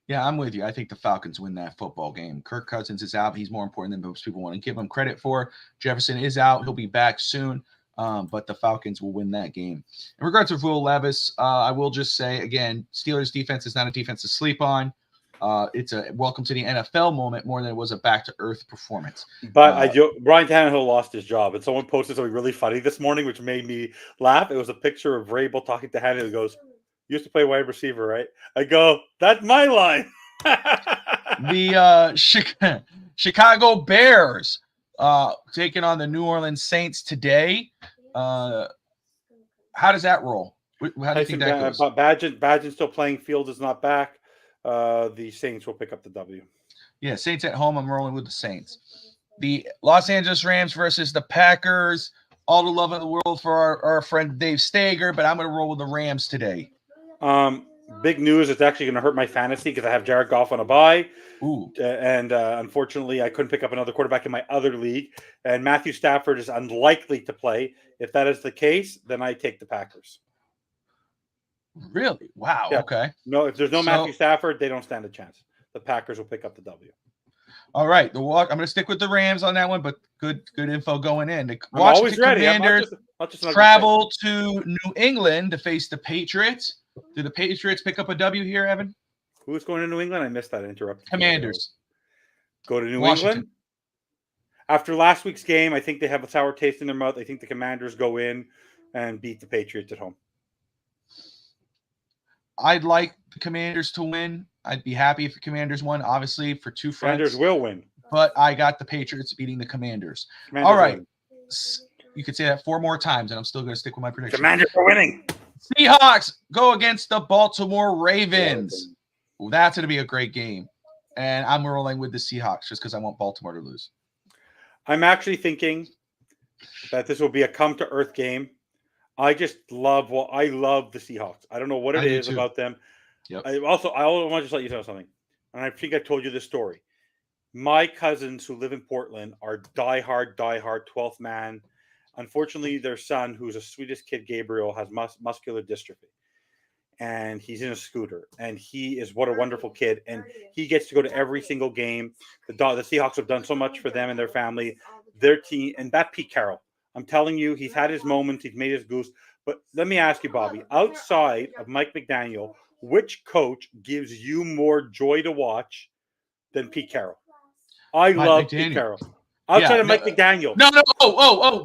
Yeah, I'm with you. I think the Falcons win that football game. Kirk Cousins is out. He's more important than most people want to give him credit for. Jefferson is out. He'll be back soon, but the Falcons will win that game. In regards to Will Levis, I will just say, again, Steelers defense is not a defense to sleep on. It's a welcome to the NFL moment more than it was a back-to-earth performance. But Brian Tannehill lost his job, and someone posted something really funny this morning, which made me laugh. It was a picture of Vrabel talking to Tannehill. He goes, "You used to play wide receiver, right?" I go, "That's my line." The Chicago Bears taking on the New Orleans Saints today. How does that roll? How do you think that goes? Badgett still playing. Fields is not back. The Saints will pick up the W. Yeah, Saints at home. I'm rolling with the Saints. The Los Angeles Rams versus the Packers. All the love in the world for our friend Dave Stager, but I'm going to roll with the Rams today. Big news. It's actually going to hurt my fantasy because I have Jared Goff on a bye. Ooh. And unfortunately, I couldn't pick up another quarterback in my other league. And Matthew Stafford is unlikely to play. If that is the case, then I take the Packers. Really? Wow. Yeah. Okay. No, if there's no Matthew Stafford, they don't stand a chance. The Packers will pick up the W. All right. I'm going to stick with the Rams on that one, but good info going in. The I'm always ready. Commanders travel to New England to face the Patriots. Do the Patriots pick up a W here, Evan? Who's going to New England? I missed that interruption. Commanders. Go to New England? After last week's game, I think they have a sour taste in their mouth. I think the Commanders go in and beat the Patriots at home. I'd like the Commanders to win. I'd be happy if the Commanders won, obviously, for two fronts. Commanders will win. But I got the Patriots beating the Commanders. All right. Win. You could say that 4 more times, and I'm still going to stick with my prediction. Commanders are winning. Seahawks go against the Baltimore Ravens. Ooh, that's going to be a great game. And I'm rolling with the Seahawks just because I want Baltimore to lose. I'm actually thinking that this will be a come-to-earth game. I love the Seahawks. I don't know what it is about them. Yep. I want to just let you know something. And I think I told you this story. My cousins who live in Portland are diehard 12th man. Unfortunately, their son, who's the sweetest kid, Gabriel, has muscular dystrophy. And he's in a scooter. And he is what a wonderful kid. And he gets to go to every single game. The Seahawks have done so much for them and their family, their team. And that Pete Carroll. I'm telling you, he's had his moments. He's made his goose. But let me ask you, Bobby, outside of Mike McDaniel, which coach gives you more joy to watch than Pete Carroll? I love Pete Carroll. Outside of Mike McDaniel. No.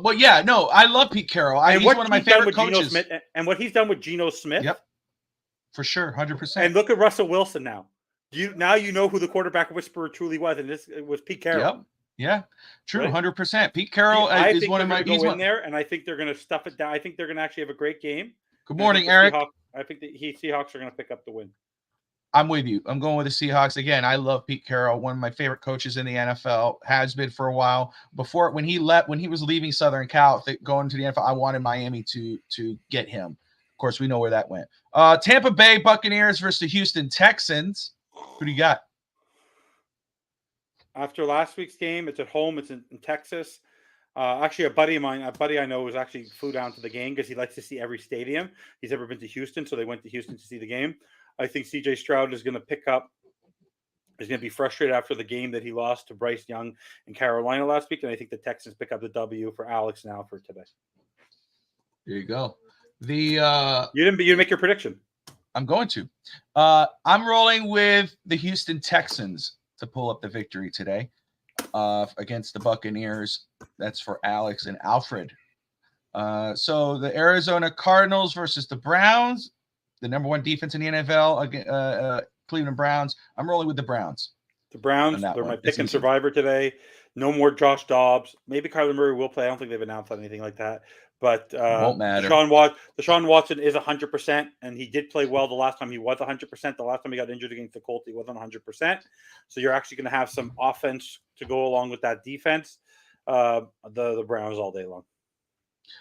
Well, yeah, no, I love Pete Carroll. He's one of my favorite coaches. Smith, and what he's done with Geno Smith. Yep. For sure, 100%. And look at Russell Wilson now. You know who the quarterback whisperer truly was, and it was Pete Carroll. Yep. Yeah, true, 100%. Pete Carroll is one of my. He's in there, and I think they're going to stuff it down. I think they're going to actually have a great game. Good morning, Eric. I think the Seahawks are going to pick up the win. I'm with you. I'm going with the Seahawks again. I love Pete Carroll, one of my favorite coaches in the NFL. Has been for a while. Before when he was leaving Southern Cal, going to the NFL, I wanted Miami to get him. Of course, we know where that went. Tampa Bay Buccaneers versus the Houston Texans. Who do you got? After last week's game, it's at home. It's in Texas. Actually, a buddy I know, actually flew down to the game because he likes to see every stadium. He's ever been to Houston, so they went to Houston to see the game. I think C.J. Stroud is going to pick up. He's going to be frustrated after the game that he lost to Bryce Young in Carolina last week, and I think the Texans pick up the W for Alex now for today. There you go. You didn't make your prediction. I'm going to. I'm rolling with the Houston Texans to pull up the victory today against the Buccaneers. That's for Alex and Alfred. So the Arizona Cardinals versus the Browns, the number 1 defense in the NFL, Cleveland Browns. I'm rolling with the Browns. The Browns, they're my pick and survivor today. No more Josh Dobbs. Maybe Kyler Murray will play. I don't think they've announced anything like that. But won't matter. Deshaun Watson is 100%, and he did play well the last time he was 100%. The last time he got injured against the Colts, he wasn't 100%. So you're actually going to have some offense to go along with that defense. The Browns all day long.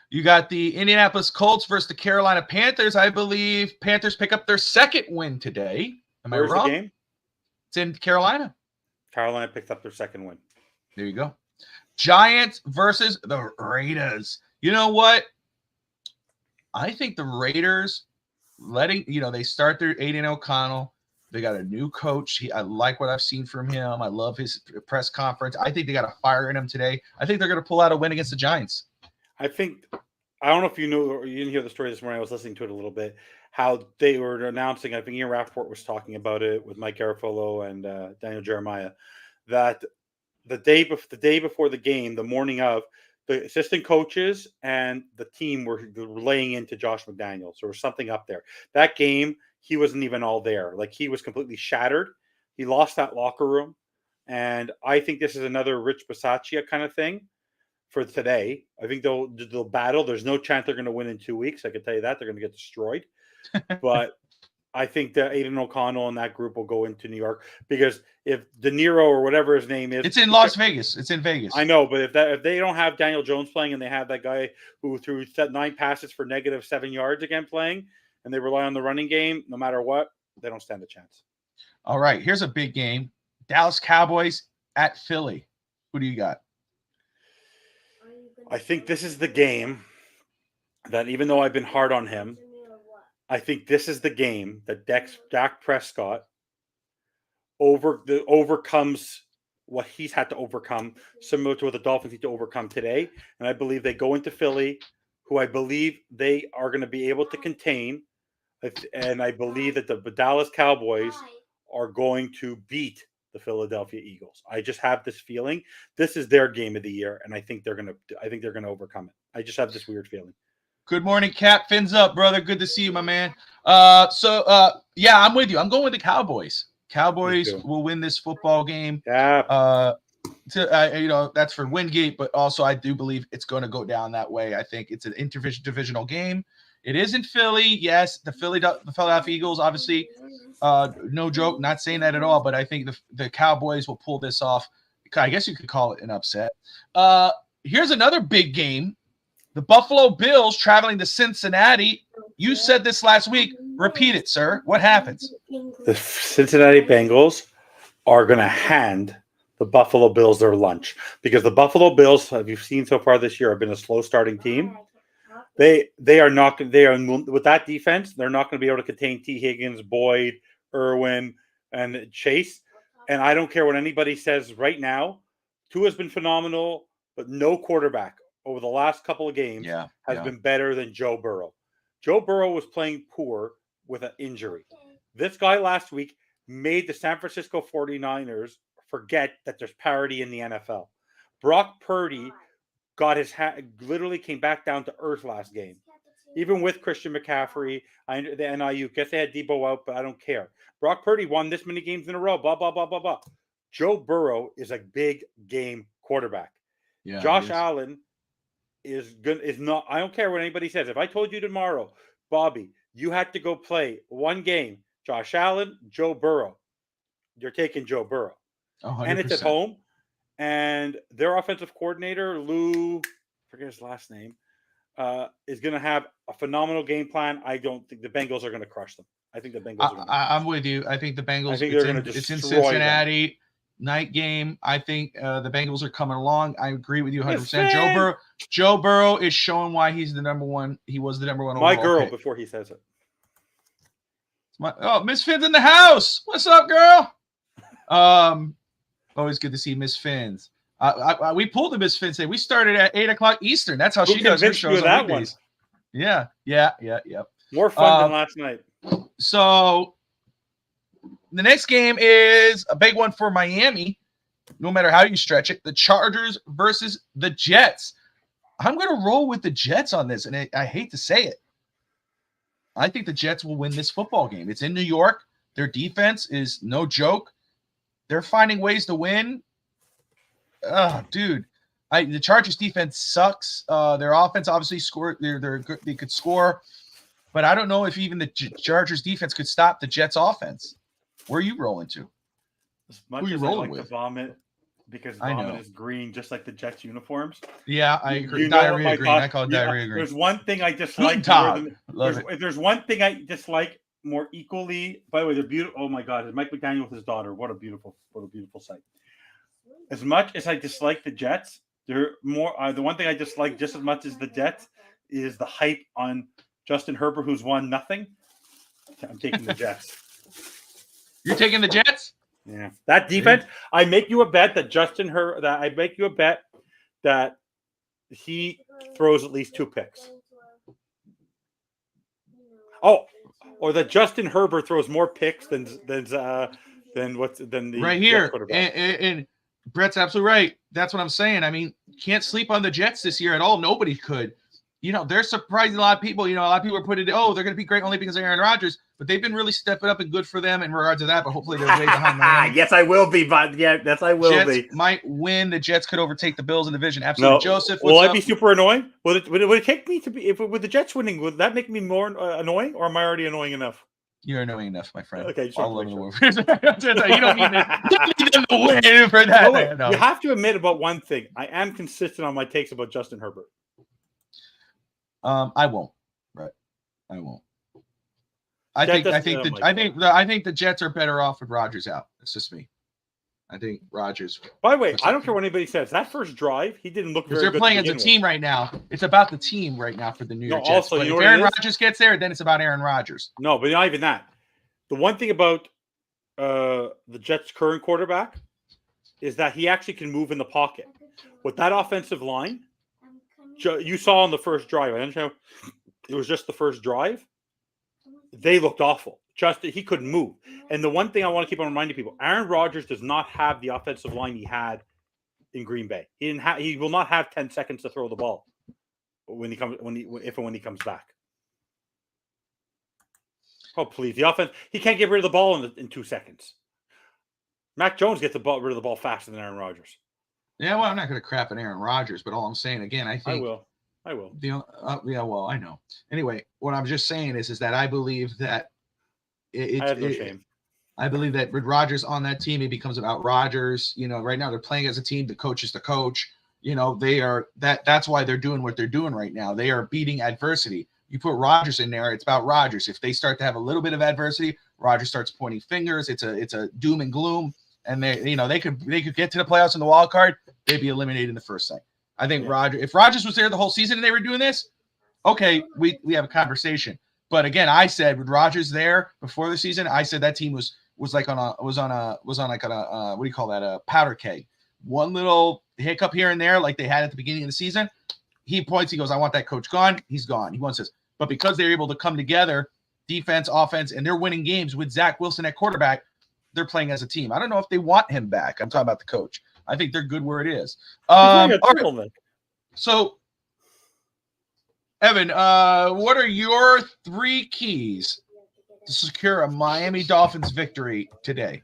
You got the Indianapolis Colts versus the Carolina Panthers. I believe Panthers pick up their 2nd win today. Am I wrong? The game? It's in Carolina. Carolina picked up their 2nd win. There you go. Giants versus the Raiders. You know what? I think the Raiders they start their Aiden O'Connell. They got a new coach. I like what I've seen from him. I love his press conference. I think they got a fire in him today. I think they're going to pull out a win against the Giants. I don't know if you knew or you didn't hear the story this morning. I was listening to it a little bit. How they were announcing, I think Ian Rappaport was talking about it with Mike Garofalo and Daniel Jeremiah, that the day before the game, the morning of, the assistant coaches and the team were laying into Josh McDaniels. There was something up there. That game, he wasn't even all there. Like, he was completely shattered. He lost that locker room. And I think this is another Rich Bisaccia kind of thing for today. I think they'll battle. There's no chance they're going to win in 2 weeks. I can tell you that. They're going to get destroyed. But I think that Aiden O'Connell and that group will go into New York, because if De Niro or whatever his name is, it's in Las Vegas. It's in Vegas. I know, but if they don't have Daniel Jones playing and they have that guy who threw 9 passes for -7 yards again playing, and they rely on the running game, no matter what, they don't stand a chance. All right, here's a big game: Dallas Cowboys at Philly. Who do you got? I think this is the game that, even though I've been hard on him, I think this is the game that Dak Prescott overcomes what he's had to overcome, similar to what the Dolphins need to overcome today. And I believe they go into Philly, who I believe they are going to be able to contain. And I believe that the Dallas Cowboys are going to beat the Philadelphia Eagles. I just have this feeling this is their game of the year, and I think they're going to overcome it. I just have this weird feeling. Good morning, Cap. Fins up, brother. Good to see you, my man. Yeah, I'm with you. I'm going with the Cowboys. Cowboys will win this football game. Yeah. That's for Wingate, but also I do believe it's going to go down that way. I think it's an interdivisional game. It is in Philly. Yes, the Philadelphia Eagles, obviously, no joke, not saying that at all, but I think the Cowboys will pull this off. I guess you could call it an upset. Here's another big game. The Buffalo Bills traveling to Cincinnati. You said this last week. Repeat it, sir. What happens? The Cincinnati Bengals are going to hand the Buffalo Bills their lunch, because the Buffalo Bills, have you seen so far this year, have been a slow starting team. They are not. They are, with that defense, they're not going to be able to contain T. Higgins, Boyd, Irwin, and Chase. And I don't care what anybody says right now. Tua's been phenomenal, but no quarterback over the last couple of games has been better than Joe Burrow. Joe Burrow was playing poor with an injury. This guy last week made the San Francisco 49ers forget that there's parity in the NFL. Brock Purdy literally came back down to earth last game. Even with Christian McCaffrey, the NIU, guess they had Debo out, but I don't care. Brock Purdy won this many games in a row, blah, blah, blah, blah, blah. Joe Burrow is a big game quarterback. Yeah, Josh Allen is not. I don't care what anybody says. If I told you tomorrow, Bobby, you had to go play one game, Josh Allen, Joe Burrow, you're taking Joe Burrow. 100%. And it's at home. And their offensive coordinator, Lou, forget his last name, is going to have a phenomenal game plan. I don't think the Bengals are going to crush them. I think the Bengals I'm with you. I think the Bengals, it's in Cincinnati. Them. Night game. I think the Bengals are coming along. I agree with you 100%. Joe Burrow is showing why he's the number one. He was the number one. My girl pick. Before he says it. Miss Finn's in the house. What's up, girl? Always good to see Miss Finn's. We pulled the Miss Finn's today. We started at 8:00 Eastern. That's how she does her shows on weekdays. Yeah. More fun than last night. So the next game is a big one for Miami, no matter how you stretch it. The Chargers versus the Jets. I'm going to roll with the Jets on this, and I hate to say it. I think the Jets will win this football game. It's in New York. Their defense is no joke. They're finding ways to win. Dude. The Chargers defense sucks. Their offense obviously scored. They're good. They could score. But I don't know if even the Chargers defense could stop the Jets offense. Where are you rolling to? As much as I like to vomit, because vomit is green, just like the Jets uniforms. Yeah, I agree. Diarrhea green. I call it diarrhea green. There's one thing I dislike. If there's one thing I dislike more equally, by the way, they're beautiful. Oh my God, it's Mike McDaniel with his daughter. What a beautiful sight. As much as I dislike the Jets, They're more. The one thing I dislike just as much as the Jets is the hype on Justin Herbert, who's won nothing. I'm taking the Jets. You're taking the Jets? Yeah, that defense. I make you a bet that I make you a bet that he throws at least 2 picks. Oh, or that Justin Herbert throws more picks than the right here. And Brett's absolutely right. That's what I'm saying. I mean, can't sleep on the Jets this year at all. Nobody could. They're surprising a lot of people. A lot of people are putting it, they're going to be great only because of Aaron Rodgers. But they've been really stepping up and good for them in regards to that. But hopefully they're way behind Miami. Yes, I will be. But yes, I will Jets be. Might win. The Jets could overtake the Bills in the division. Absolutely. No. Joseph, will I be super annoying? Would it take me to be with the Jets winning? Would that make me more annoying, or am I already annoying enough? You're annoying enough, my friend. Okay, all over the world. You don't need them to win for that. No. You have to admit about one thing. I am consistent on my takes about Justin Herbert. I won't. Right. I won't. I think the Jets are better off with Rodgers out. That's just me. I think Rodgers. By the way, I don't care what anybody says. That first drive, he didn't look very good. They're playing as a team right now. It's about the team right now for the New York Jets. Also, if Aaron Rodgers gets there, then it's about Aaron Rodgers. No, but not even that. The one thing about the Jets' current quarterback is that he actually can move in the pocket. With that offensive line, you saw on the first drive. I understand it was just the first drive. They looked awful. He couldn't move. And the one thing I want to keep on reminding people, Aaron Rodgers does not have the offensive line he had in Green Bay. He will not have 10 seconds to throw the ball when he comes back. Oh, please. The offense, he can't get rid of the ball in 2 seconds. Mac Jones gets rid of the ball faster than Aaron Rodgers. Yeah, well, I'm not going to crap on Aaron Rodgers, but all I'm saying, again, I think... I will. Well, I know. Anyway, what I'm just saying is that I believe that I have no shame. I believe that with Rodgers on that team, it becomes about Rodgers. Right now they're playing as a team. The coach is the coach. They are that's why they're doing what they're doing right now. They are beating adversity. You put Rodgers in there, it's about Rodgers. If they start to have a little bit of adversity, Rodgers starts pointing fingers. It's a doom and gloom. And they could get to the playoffs in the wild card, they'd be eliminated in the first thing. I think if Rodgers was there the whole season and they were doing this, okay, we have a conversation. But again, I said with Rodgers there before the season, I said that team was on a what do you call that? A powder keg. One little hiccup here and there, like they had at the beginning of the season. He points, he goes, I want that coach gone. He's gone. He wants this. But because they're able to come together, defense, offense, and they're winning games with Zach Wilson at quarterback, they're playing as a team. I don't know if they want him back. I'm talking about the coach. I think they're good where it is. All right. So, Evan, what are your 3 keys to secure a Miami Dolphins victory today?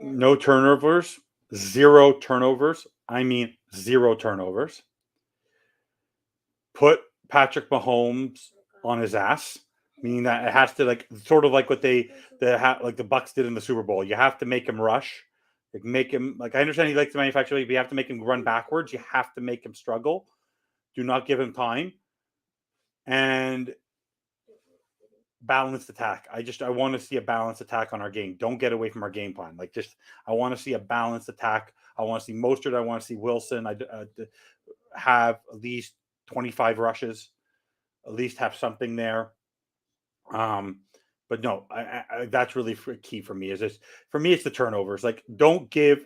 No turnovers, 0 turnovers. I mean 0 turnovers. Put Patrick Mahomes on his ass, meaning that it has to sort of like what the Bucs did in the Super Bowl. You have to make him rush. Make him I understand he likes to manufacture, but you have to make him run backwards. You have to make him struggle. Do not give him time. And balanced attack. I want to see a balanced attack on our game. Don't get away from our game plan. I want to see a balanced attack. I want to see Mostert. I want to see Wilson. I have at least 25 rushes. At least have something there. But no, that's really key for me. For me, it's the turnovers. Don't give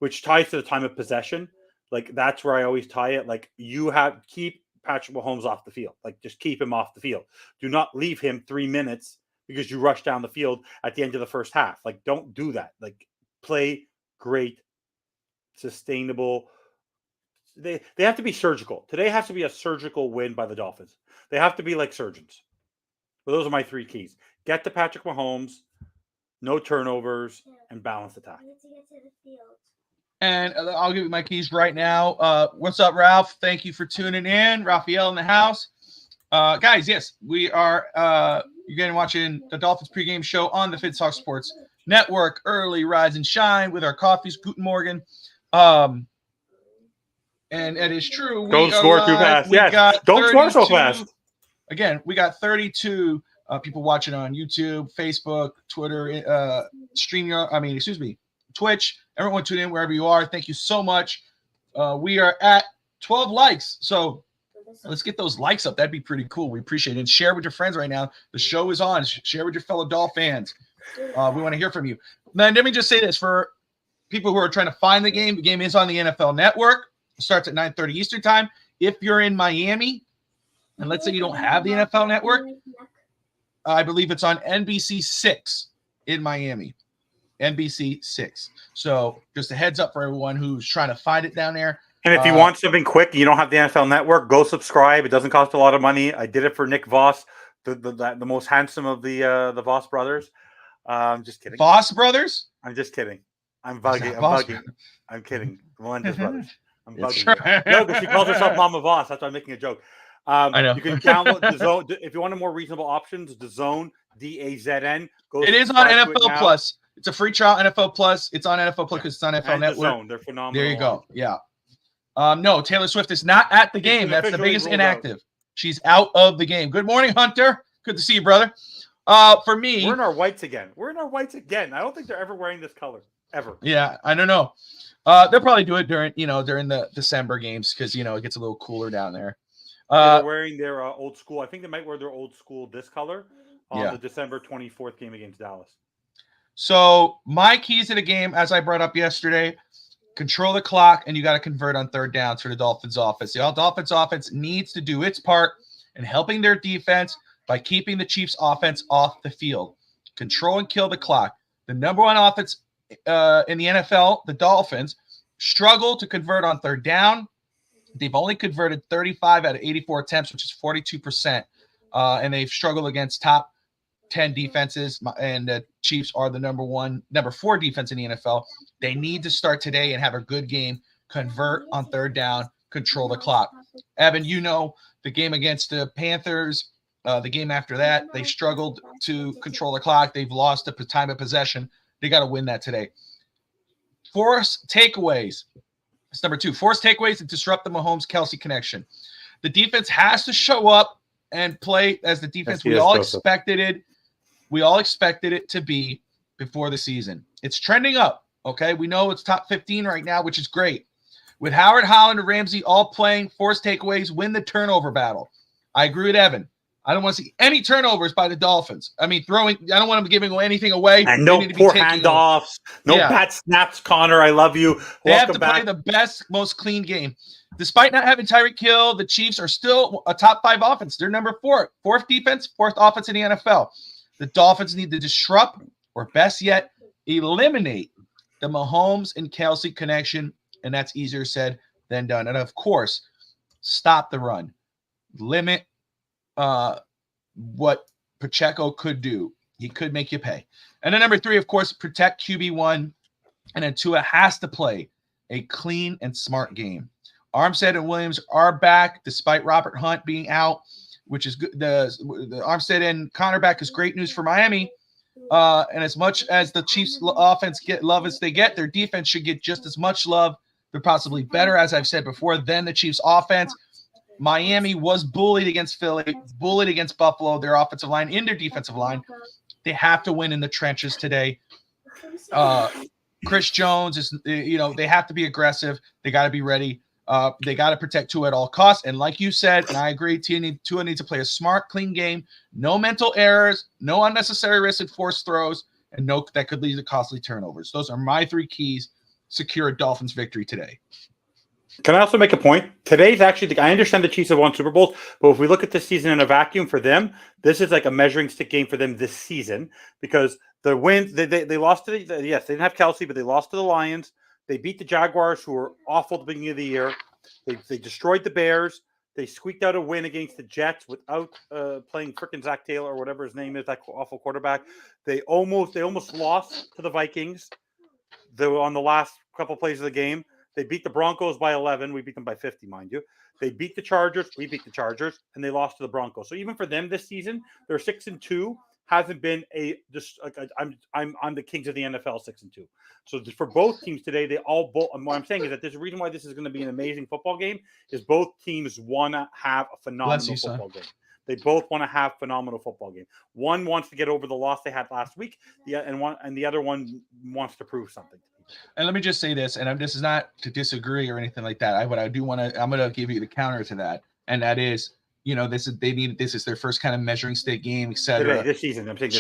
which ties to the time of possession. That's where I always tie it. You keep Patrick Mahomes off the field. Just keep him off the field. Do not leave him 3 minutes because you rush down the field at the end of the first half. Don't do that. Play great, sustainable. They have to be surgical. Today has to be a surgical win by the Dolphins. They have to be like surgeons. But those are my 3 keys. Get to Patrick Mahomes, no turnovers, and balanced attack. And I'll give you my keys right now. What's up, Ralph? Thank you for tuning in. Raphael in the house. Guys, yes, we are you're watching the Dolphins pregame show on the FinStanza Sports Network. Early rise and shine with our coffees. Guten Morgen. And it is true. Don't score too fast. Yes. Don't score so fast. Again, we got 32 people watching on YouTube, Facebook, Twitter, Twitch. Everyone tune in wherever you are. Thank you so much. We are at 12 likes. So let's get those likes up. That'd be pretty cool. We appreciate it. And share with your friends right now. The show is on. Share with your fellow Dolphin fans. We want to hear from you. Then let me just say this for people who are trying to find the game is on the NFL Network. It starts at 9:30 Eastern time. If you're in Miami, and let's say you don't have the NFL Network, I believe it's on NBC 6 in Miami. NBC 6. So just a heads up for everyone who's trying to find it down there. And if you want something quick, you don't have the NFL Network, go subscribe. It doesn't cost a lot of money. I did it for Nick Voss, the most handsome of the Voss brothers. I'm just kidding. Voss brothers? I'm just kidding. I'm bugging. I'm kidding. Melendez brothers. I'm bugging. Right. No, because she calls herself Mama Voss. That's why I'm making a joke. I know. You can download DAZN if you want more reasonable options. DAZN, DAZN. It is on NFL Plus. It's a free trial. NFL Plus. It's on NFL Plus because it's on NFL Network. DAZN. They're phenomenal. There you go. Yeah. No, Taylor Swift is not at the game. That's the biggest inactive. She's out of the game. Good morning, Hunter. Good to see you, brother. For me, we're in our whites again. I don't think they're ever wearing this color ever. Yeah, I don't know. They'll probably do it during the December games because it gets a little cooler down there. They're wearing their old school. I think they might wear their old school this color on the December 24th game against Dallas. So my keys to the game, as I brought up yesterday, control the clock, and you got to convert on third downs for the Dolphins offense. The Dolphins offense needs to do its part in helping their defense by keeping the Chiefs offense off the field. Control and kill the clock. The number one offense in the NFL, the Dolphins, struggle to convert on third down. They've only converted 35 out of 84 attempts, which is 42%. And they've struggled against top 10 defenses, and the Chiefs are the number 4 defense in the NFL. They need to start today and have a good game, convert on third down, control the clock. Evan, the game against the Panthers, the game after that, they struggled to control the clock. They've lost the time of possession. They got to win that today. Force takeaways. That's number 2. Force takeaways and disrupt the Mahomes-Kelsey connection. The defense has to show up and play as the defense we all expected it. We all expected it to be before the season. It's trending up, okay? We know it's top 15 right now, which is great. With Howard, Holland, and Ramsey all playing, force takeaways, win the turnover battle. I agree with Evan. I don't want to see any turnovers by the Dolphins. I mean, I don't want them giving anything away. And no poor handoffs, no bad snaps, Connor. I love you. They have to play the best, most clean game. Despite not having Tyreek Hill, the Chiefs are still a top 5 offense. They're number 4. 4th defense, 4th offense in the NFL. The Dolphins need to disrupt, or best yet, eliminate the Mahomes and Kelsey connection, and that's easier said than done. And, of course, stop the run. Limit what Pacheco could do. He could make you pay. And then number 3, of course, protect QB1. And then Tua has to play a clean and smart game. Armstead and Williams are back despite Robert Hunt being out, which is good. The Armstead and Connor back is great news for Miami. And as much as the Chiefs offense get love as they get, their defense should get just as much love. They're possibly better, as I've said before, than the Chiefs offense. Miami was bullied against Philly, bullied against Buffalo, their offensive line, in their defensive line. They have to win in the trenches today. Chris Jones is, they have to be aggressive. They got to be ready. They got to protect Tua at all costs. And like you said, and I agree, Tua needs to play a smart, clean game. No mental errors, no unnecessary risks and forced throws, and no that could lead to costly turnovers. Those are my 3 keys. Secure a Dolphins victory today. Can I also make a point? Today's actually, I understand the Chiefs have won Super Bowls, but if we look at this season in a vacuum for them, this is like a measuring stick game for them this season because the wins, they lost to they didn't have Kelsey, but they lost to the Lions. They beat the Jaguars, who were awful at the beginning of the year. They destroyed the Bears. They squeaked out a win against the Jets without playing frickin' Zach Taylor or whatever his name is, that awful quarterback. They almost lost to the Vikings. They were on the last couple plays of the game. They beat the Broncos by 11. We beat them by 50, mind you. They beat the Chargers. We beat the Chargers, and they lost to the Broncos. So even for them this season, they're 6-2. Hasn't been I'm the kings of the NFL 6-2. So for both teams today, they all both. What I'm saying is that there's a reason why this is going to be an amazing football game. Is both teams want to have a phenomenal football game. They both want to have phenomenal football game. One wants to get over the loss they had last week. The other one wants to prove something to people. And let me just say this, and this is not to disagree or anything like that. I'm going to give you the counter to that, and that is, this is their first kind of measuring stick game, etc. This season, I'm saying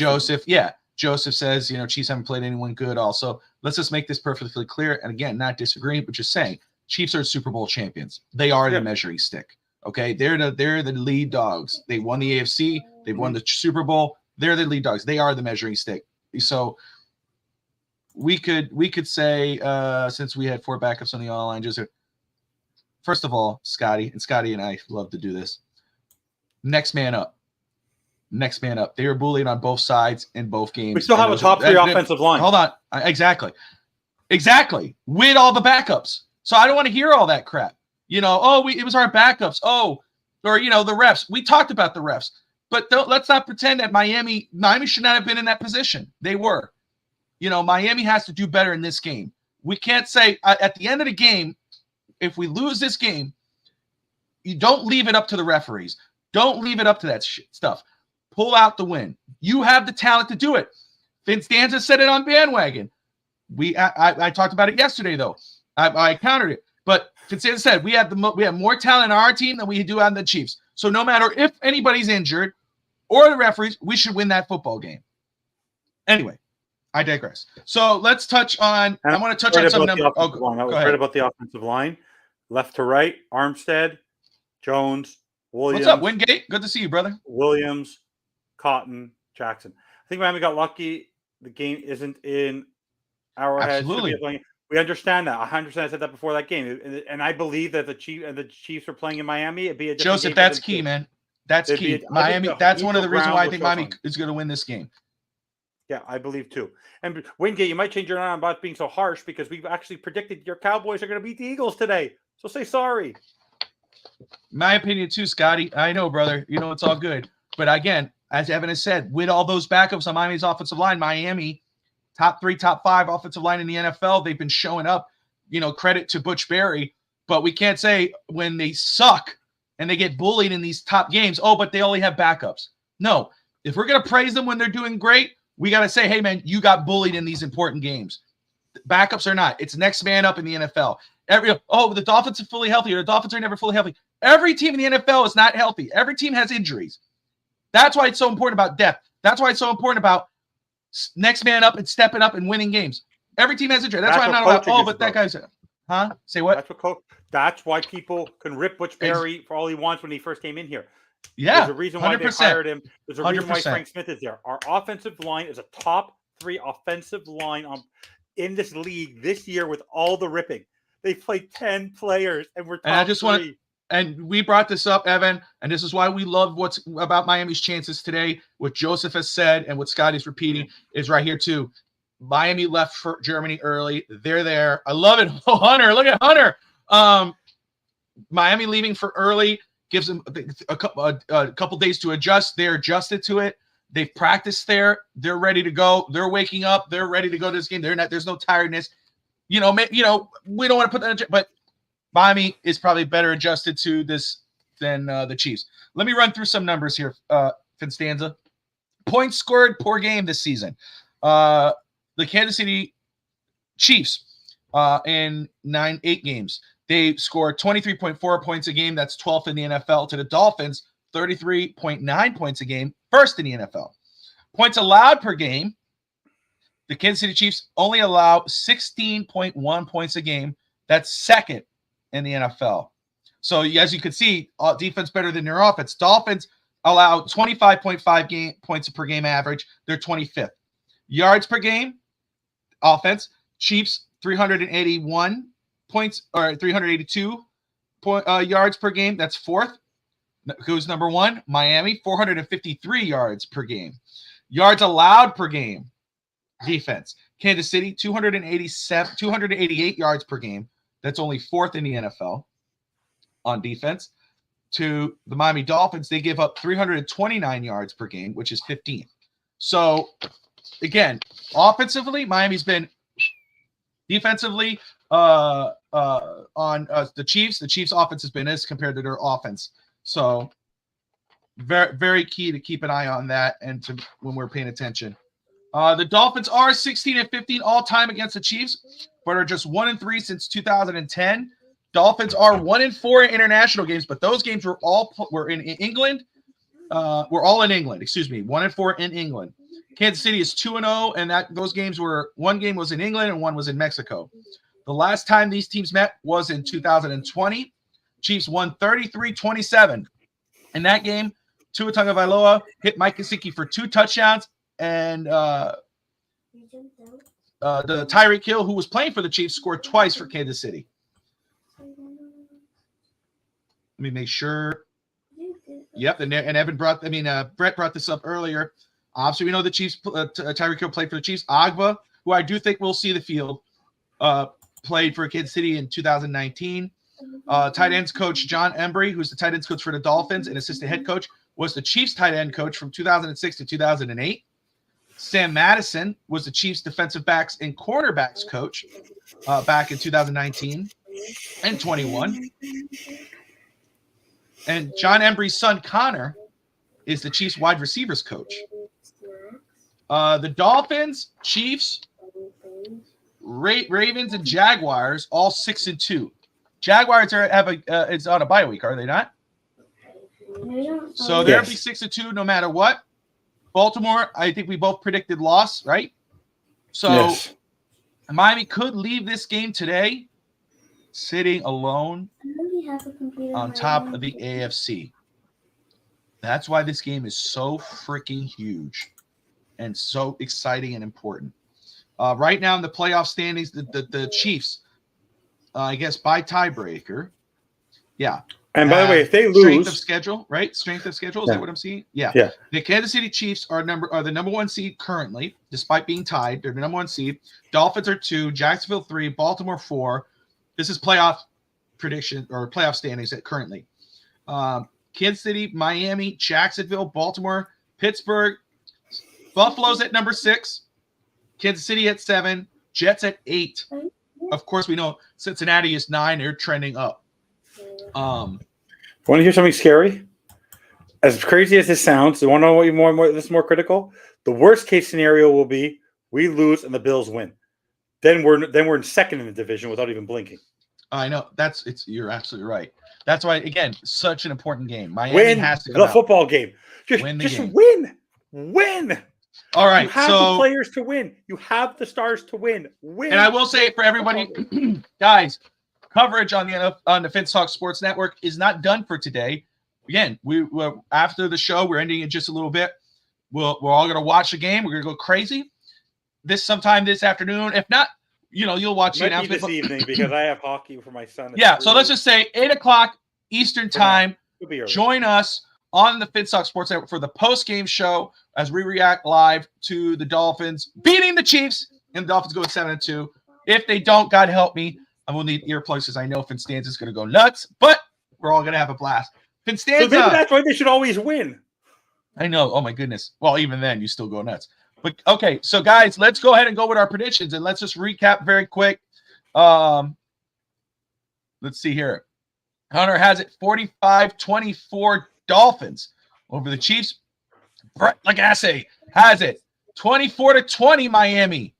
Joseph says, Chiefs haven't played anyone good. Also, let's just make this perfectly clear. And again, not disagreeing, but just saying, Chiefs are Super Bowl champions. They are the measuring stick. Okay, they're the lead dogs. They won the AFC. They've won the Super Bowl. They're the lead dogs. They are the measuring stick. So we could say, since we had 4 backups on the online, just first of all, Scotty and I love to do this. Next man up. They were bullied on both sides in both games. We still have a top 3 offensive line. Hold on. Exactly. With all the backups. So I don't want to hear all that crap. It was our backups. Or the refs. We talked about the refs. But let's not pretend that Miami should not have been in that position. They were. Miami has to do better in this game. We can't say at the end of the game, if we lose this game, you don't leave it up to the referees. Don't leave it up to that stuff. Pull out the win. You have the talent to do it. FinStanza said it on Bandwagon. I talked about it yesterday, though. I countered it. But FinStanza said we have more talent on our team than we do on the Chiefs. So no matter if anybody's injured or the referees, we should win that football game. Anyway, I digress. So let's touch on. I want to touch on some numbers. I was right about the offensive line, left to right. Armstead, Jones, Williams. What's up, Wingate? Good to see you, brother. Williams, Cotton, Jackson. I think Miami got lucky. The game isn't in Arrowhead. Absolutely. We understand that. 100%. I said that before that game, and I believe that the Chiefs are playing in Miami. It'd be a Joseph. That's key, man. That's key. Miami. That's one of the reasons why I think Miami is going to win this game. Yeah, I believe too. And Wingate, you might change your mind about being so harsh because we've actually predicted your Cowboys are going to beat the Eagles today. So say sorry. My opinion too, Scotty. I know, brother. It's all good. But again, as Evan has said, with all those backups on Miami's offensive line, Miami, top 3, top 5 offensive line in the NFL, they've been showing up. Credit to Butch Berry. But we can't say when they suck and they get bullied in these top games, but they only have backups. No. If we're going to praise them when they're doing great, we got to say, hey, man, you got bullied in these important games. Backups are not. It's next man up in the NFL. The Dolphins are fully healthy, or the Dolphins are never fully healthy. Every team in the NFL is not healthy. Every team has injuries. That's why it's so important about depth. That's why it's so important about next man up and stepping up and winning games. Every team has injuries. That's why I'm not about, but that guy's – huh? Say what? That's why people can rip Butch Berry for all he wants when he first came in here. Yeah, there's a reason why 100%. They hired him. There's a reason why Frank Smith is there. Our offensive line is a top 3 offensive line in this league this year with all the ripping. They played 10 players, and we're top and I just 3. And we brought this up, Evan, and this is why we love what's about Miami's chances today. What Joseph has said and what Scotty's repeating is right here too. Miami left for Germany early. They're there. I love it. Oh, Hunter, look at Hunter. Miami leaving for early gives them a couple days to adjust. They're adjusted to it. They've practiced there. They're ready to go. They're waking up. They're ready to go to this game. There's no tiredness. We don't want to put that in, but Miami is probably better adjusted to this than the Chiefs. Let me run through some numbers here, FinStanza. Points scored per game this season. The Kansas City Chiefs in 8 games. They scored 23.4 points a game. That's 12th in the NFL. To the Dolphins, 33.9 points a game, first in the NFL. Points allowed per game. The Kansas City Chiefs only allow 16.1 points a game. That's second in the NFL. So as you can see, defense better than their offense. Dolphins allow 25.5 points per game average. They're 25th. Yards per game, offense. Chiefs 381 points or 382 yards per game. That's fourth. Who's number 1? Miami, 453 yards per game. Yards allowed per game. Defense. Kansas City, 288 yards per game. That's only 4th in the NFL on defense. To the Miami Dolphins, they give up 329 yards per game, which is 15th. So, again, offensively, Miami's been defensively on the Chiefs. The Chiefs' offense has been this compared to their offense. So, very, very key to keep an eye on that and to when we're paying attention. The Dolphins are 16-15 all time against the Chiefs, but are just 1-3 since 2010. Dolphins are 1-4 in international games, but those games were in England. We're all in England. Excuse me, 1-4 in England. Kansas City is 2-0, and those games were one game was in England and one was in Mexico. The last time these teams met was in 2020. Chiefs won 33-27. In that game, Tua Tagovailoa hit Mike Gesicki for 2 touchdowns, and the Tyreek Hill, who was playing for the Chiefs, scored twice for Kansas City. Let me make sure. Yep, and Evan Brett brought this up earlier. Obviously, we know the Chiefs. Tyreek Hill played for the Chiefs. Agba, who I do think will see the field, played for Kansas City in 2019. Tight ends coach John Embry, who's the tight ends coach for the Dolphins and assistant head coach, was the Chiefs tight end coach from 2006 to 2008. Sam Madison was the Chiefs defensive backs and cornerbacks coach back in 2019 and 21. And John Embry's son, Connor, is the Chiefs wide receivers coach. The Dolphins, Chiefs, Ravens, and Jaguars all 6-2. Jaguars it's on a bye week, are they not? So they'll be 6-2 no matter what. Baltimore, I think we both predicted loss, right? So Miami could leave this game today sitting alone on top of the AFC. That's why this game is so freaking huge and so exciting and important. Right now in the playoff standings, the Chiefs, I guess by tiebreaker. Yeah. And by the way, if they lose, strength of schedule, right? Strength of schedule. Is that what I'm seeing? Yeah. Yeah. The Kansas City Chiefs are the number 1 seed currently, despite being tied. They're the number 1 seed. Dolphins are 2, Jacksonville 3, Baltimore 4. This is playoff prediction or playoff standings currently. Kansas City, Miami, Jacksonville, Baltimore, Pittsburgh, Buffalo's at number 6, Kansas City at 7, Jets at 8. Of course, we know Cincinnati is 9. They're trending up. Want to hear something scary? As crazy as this sounds, you want to know what this is more critical? The worst case scenario will be we lose and the Bills win. Then we're in second in the division without even blinking. I know you're absolutely right. That's why, again, such an important game. Miami has to come the football game. Just win. All right, you have the players to win. You have the stars to win. Win. And I will say for everybody, guys, coverage on the FinStanza Sports Network is not done for today. Again, we after the show, we're ending in just a little bit. We're all going to watch the game. We're going to go crazy sometime this afternoon. If not, you'll watch the announcement this evening because I have hockey for my son. Yeah, so let's just say 8:00 Eastern time. Join us on the FinStanza Sports Network for the post-game show as we react live to the Dolphins beating the Chiefs, and the Dolphins going 7-2. If they don't, God help me, I will need earplugs because I know FinStanza is going to go nuts, but we're all going to have a blast. FinStanza. So maybe that's why they should always win. I know. Oh, my goodness. Well, even then, you still go nuts. But, okay, so, guys, let's go ahead and go with our predictions, and let's just recap very quick. Let's see here. Hunter has it 45-24 Dolphins over the Chiefs. Brett Lagasse has it 24-20 Miami.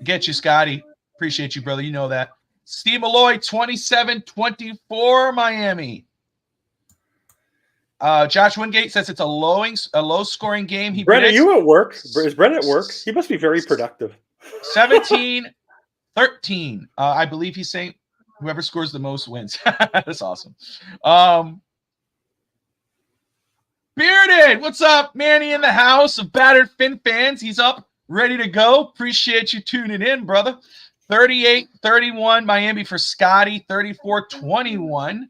Get you, Scotty. Appreciate you, brother. You know that. Steve Malloy, 27-24 Miami. Josh Wingate says it's a low-scoring game. Brett, are you at work? Is Brett at work? He must be very productive. 17-13. I believe he's saying whoever scores the most wins. That's awesome. Bearded, what's up? Manny in the house of battered Fin fans. He's up, ready to go. Appreciate you tuning in, brother. 38-31 Miami for Scotty. 34-21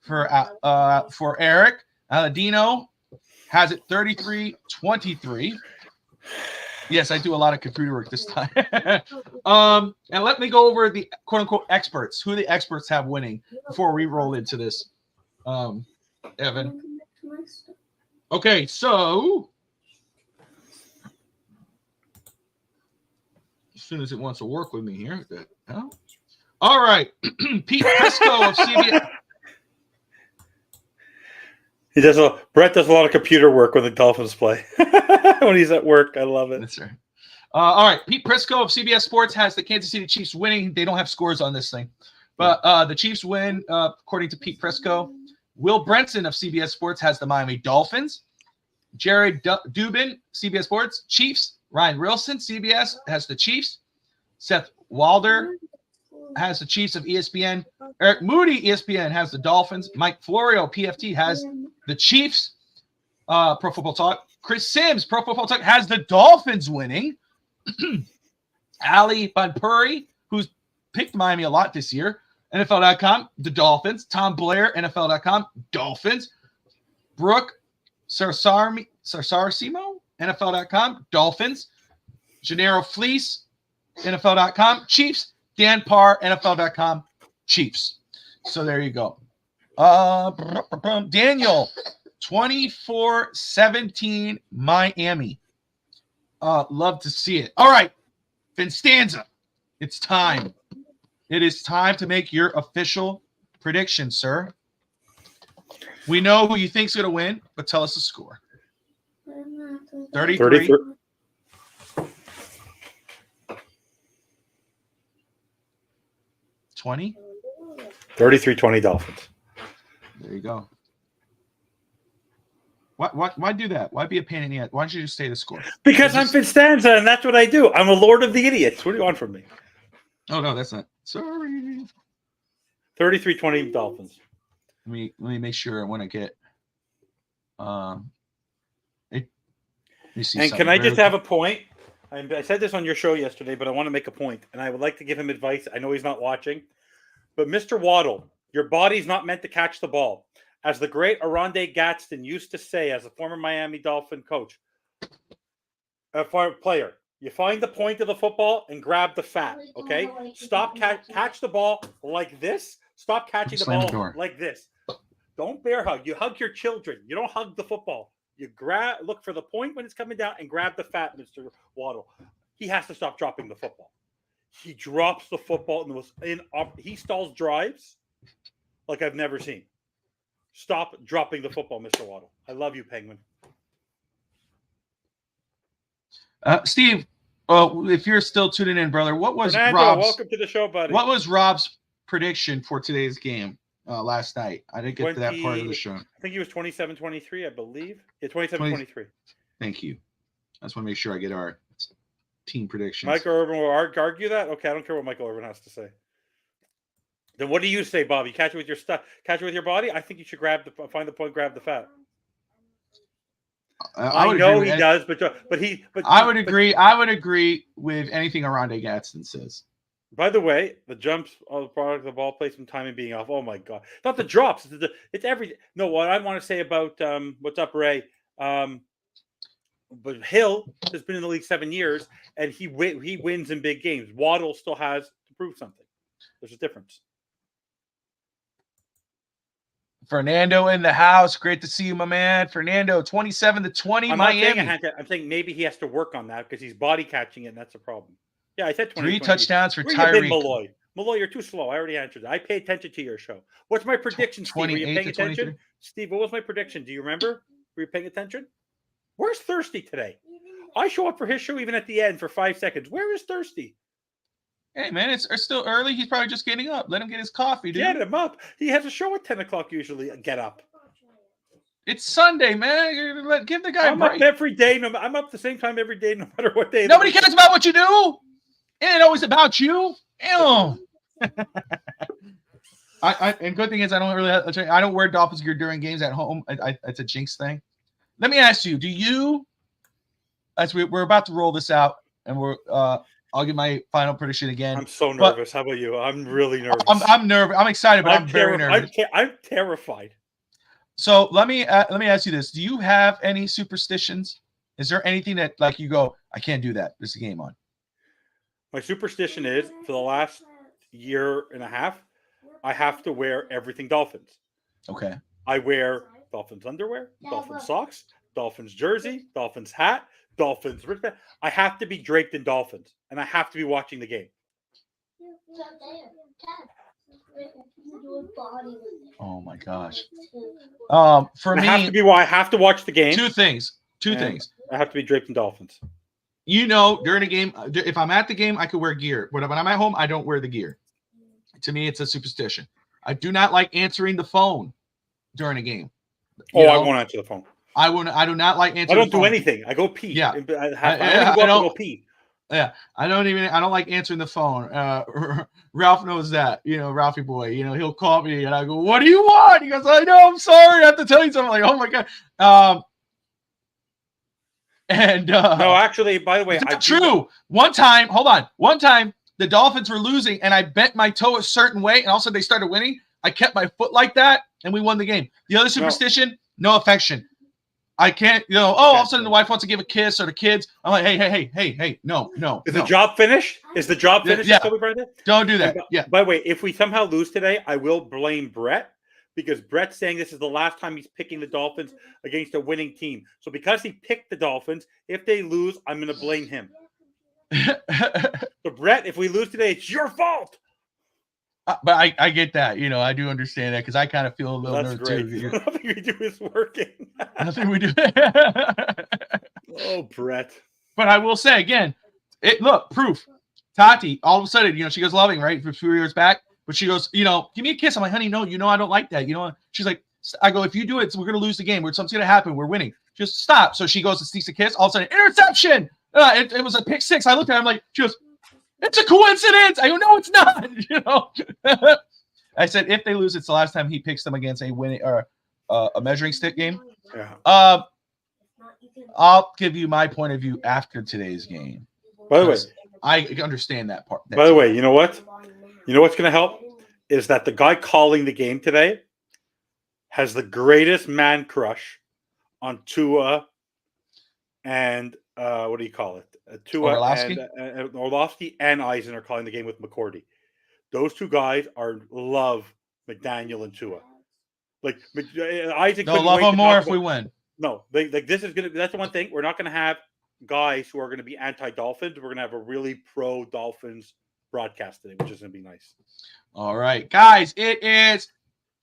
for Eric. Aladino has it 33-23. Yes, I do a lot of computer work this time. And let me go over the quote-unquote experts, who the experts have winning before we roll into this. Evan. Okay, so as soon as it wants to work with me here. All right. Pete Pisco of CBS. Brett does a lot of computer work when the Dolphins play. When he's at work, I love it. That's right. All right, Pete Prisco of CBS Sports has the Kansas City Chiefs winning. They don't have scores on this thing, but the Chiefs win according to Pete Prisco. Will Brenson of CBS Sports has the Miami Dolphins. Jared Dubin, CBS Sports, Chiefs. Ryan Rilson, CBS, has the Chiefs. Seth Wilder has the Chiefs of ESPN. Eric Moody, ESPN, has the Dolphins. Mike Florio, PFT, has the Chiefs. Pro Football Talk. Chris Sims, Pro Football Talk, has the Dolphins winning. Ali Banpuri, who's picked Miami a lot this year. NFL.com, the Dolphins. Tom Blair, NFL.com, Dolphins. Brooke Sarsarimo, NFL.com, Dolphins. Gennaro Fleece, NFL.com, Chiefs. Dan Parr, NFL.com, Chiefs. So there you go. Daniel, 24-17 Miami. Love to see it. All right, FinStanza, it's time. It is time to make your official prediction, sir. We know who you think's going to win, but tell us the score. 33. 20. 33-20 Dolphins. There you go. Why do that? Why be a pain in the ass? Why don't you just say the score? Because I'm FinStanza, and that's what I do. I'm a lord of the idiots. What do you want from me? Oh, no, that's not. Sorry. 33-20 Dolphins. Let me make sure I want to get. Let me see. And can I just have a point? I said this on your show yesterday, but I want to make a point, and I would like to give him advice. I know he's not watching, but Mr. Waddle, your body's not meant to catch the ball. As the great Aronde Gadsden used to say, as a former Miami Dolphin coach, a player, you find the point of the football and grab the fat, okay? Stop catch the ball like this. Stop catching the ball like this. Don't bear hug. You hug your children. You don't hug the football. You look for the point when it's coming down and grab the fat, Mr. Waddle. He has to stop dropping the football. He drops the football and he stalls drives like I've never seen. Stop dropping the football, Mr. Waddle. I love you, Penguin. Steve, if you're still tuning in, brother, what was Fernando, welcome to the show, buddy. What was Rob's prediction for today's game last night? I didn't get to that part of the show. I think he was 27-23, I believe. Yeah, 27-23. Thank you. I just want to make sure I get our team predictions. Michael Irvin will argue that? Okay, I don't care what Michael Irvin has to say. Then what do you say, Bobby? Catch it with your stuff. Catch it with your body? I think you should find the point, grab the fat. I know he does, but I would agree. I would agree with anything Aronde Gadsden says. By the way, the jumps are the product of the ball placement, timing being off. Oh my God! Not the drops. It's everything. No, what I want to say about what's up, Ray? But Hill has been in the league 7 years, and he wins in big games. Waddle still has to prove something. There's a difference. Fernando in the house. Great to see you, my man. Fernando, 27-20, Miami. I'm saying maybe he has to work on that because he's body catching it, and that's a problem. Yeah, I said 20. 3 touchdowns for Tyreek. Malloy, you're too slow. I already answered that. I pay attention to your show. What's my prediction, Steve? Were you paying attention? Steve, what was my prediction? Do you remember? Were you paying attention? Where's Thirsty today? I show up for his show even at the end for 5 seconds. Where is Thirsty? Hey, man, it's still early. He's probably just getting up. Let him get his coffee, dude. Get him up. He has a show at 10 o'clock usually. Get up. It's Sunday, man. Give the guy a break. I'm up every day. I'm up the same time every day, no matter what day. Nobody cares about what you do. It ain't always about you. Ew. And good thing is I don't wear Dolphins gear during games at home. It's a jinx thing. Let me ask you, do you, as we're about to roll this out, and I'll give my final prediction again. I'm so nervous. How about you? I'm really nervous. I'm nervous. I'm excited, but I'm very nervous. I'm terrified. So let me ask you this: do you have any superstitions? Is there anything that like you go, I can't do that? There's a game on. My superstition is for the last year and a half, I have to wear everything Dolphins. Okay. I wear Dolphins underwear, Dolphins socks, Dolphins jersey, Dolphins hat, Dolphins wristband. I have to be draped in Dolphins, and I have to be watching the game. Oh my gosh. For me, I have to watch the game. Two things. I have to be draped in Dolphins. During a game, if I'm at the game, I could wear gear. But when I'm at home, I don't wear the gear. To me, it's a superstition. I do not like answering the phone during a game. I won't answer the phone. I do not like answering. I don't do anything. I go pee. Yeah. I don't even go pee. Yeah, I don't like answering the phone. Ralph knows that, Ralphie boy, he'll call me and I go, "What do you want?" He goes, "I know, I'm sorry, I have to tell you something." I'm like, oh my God. No, actually, by the way, true. One time, the Dolphins were losing and I bent my toe a certain way and all of a sudden they started winning. I kept my foot like that and we won the game. The other superstition, no affection. I can't, all of a sudden the wife wants to give a kiss or the kids. I'm like, hey, no. Is the job finished? Yeah. Don't do that. Yeah. By the way, if we somehow lose today, I will blame Brett because Brett's saying this is the last time he's picking the Dolphins against a winning team. So because he picked the Dolphins, if they lose, I'm going to blame him. So Brett, if we lose today, it's your fault. But I get that, I do understand that because I kind of feel a little nervous too. Nothing we do is working. Nothing we do. Oh, Brett. But I will say again, proof. Tati, all of a sudden, she goes loving, right? For 2 years back. But she goes, give me a kiss. I'm like, honey, no, I don't like that. She's like, I go, if you do it, we're going to lose the game. Something's going to happen. We're winning. Just stop. So she goes and sneaks a kiss. All of a sudden, interception. It was a pick six. I looked at her. I'm like, she goes, it's a coincidence. I go, no, it's not. I said, if they lose, it's the last time he picks them against a winning or a measuring stick game. Yeah. I'll give you my point of view after today's game. By the way, I understand that part. By the way, you know what? You know what's going to help is that the guy calling the game today has the greatest man crush on Tua and what do you call it? Tua and Orlovsky and Eisen are calling the game with McCourty. Those two guys love McDaniel and Tua. Like Isaac, they'll love them more if we win. No, this is gonna. That's the one thing we're not gonna have guys who are gonna be anti-Dolphins. We're gonna have a really pro-Dolphins broadcast today, which is gonna be nice. All right, guys, it is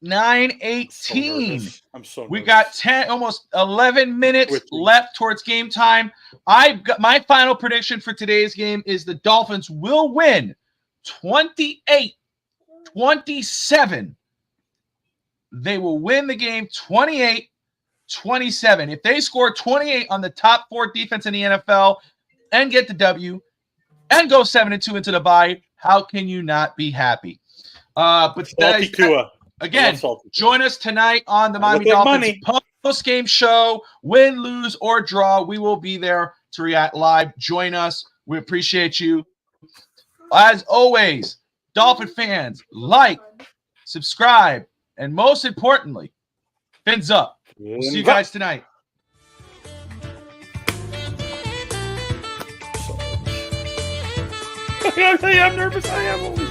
9:18. I'm so nervous. We got almost 11 minutes left towards game time. I've got my final prediction for today's game is the Dolphins will win 28-27. They will win the game 28-27. If they score 28 on the top 4 defense in the NFL and get the W and go 7-2 into the bye, how can you not be happy? But that is, again, join us tonight on the Miami Dolphins post-game show. Win, lose, or draw, we will be there to react live. Join us. We appreciate you. As always, Dolphin fans, like, subscribe, and most importantly, fins up. We'll see you guys tonight. I'm nervous. I am.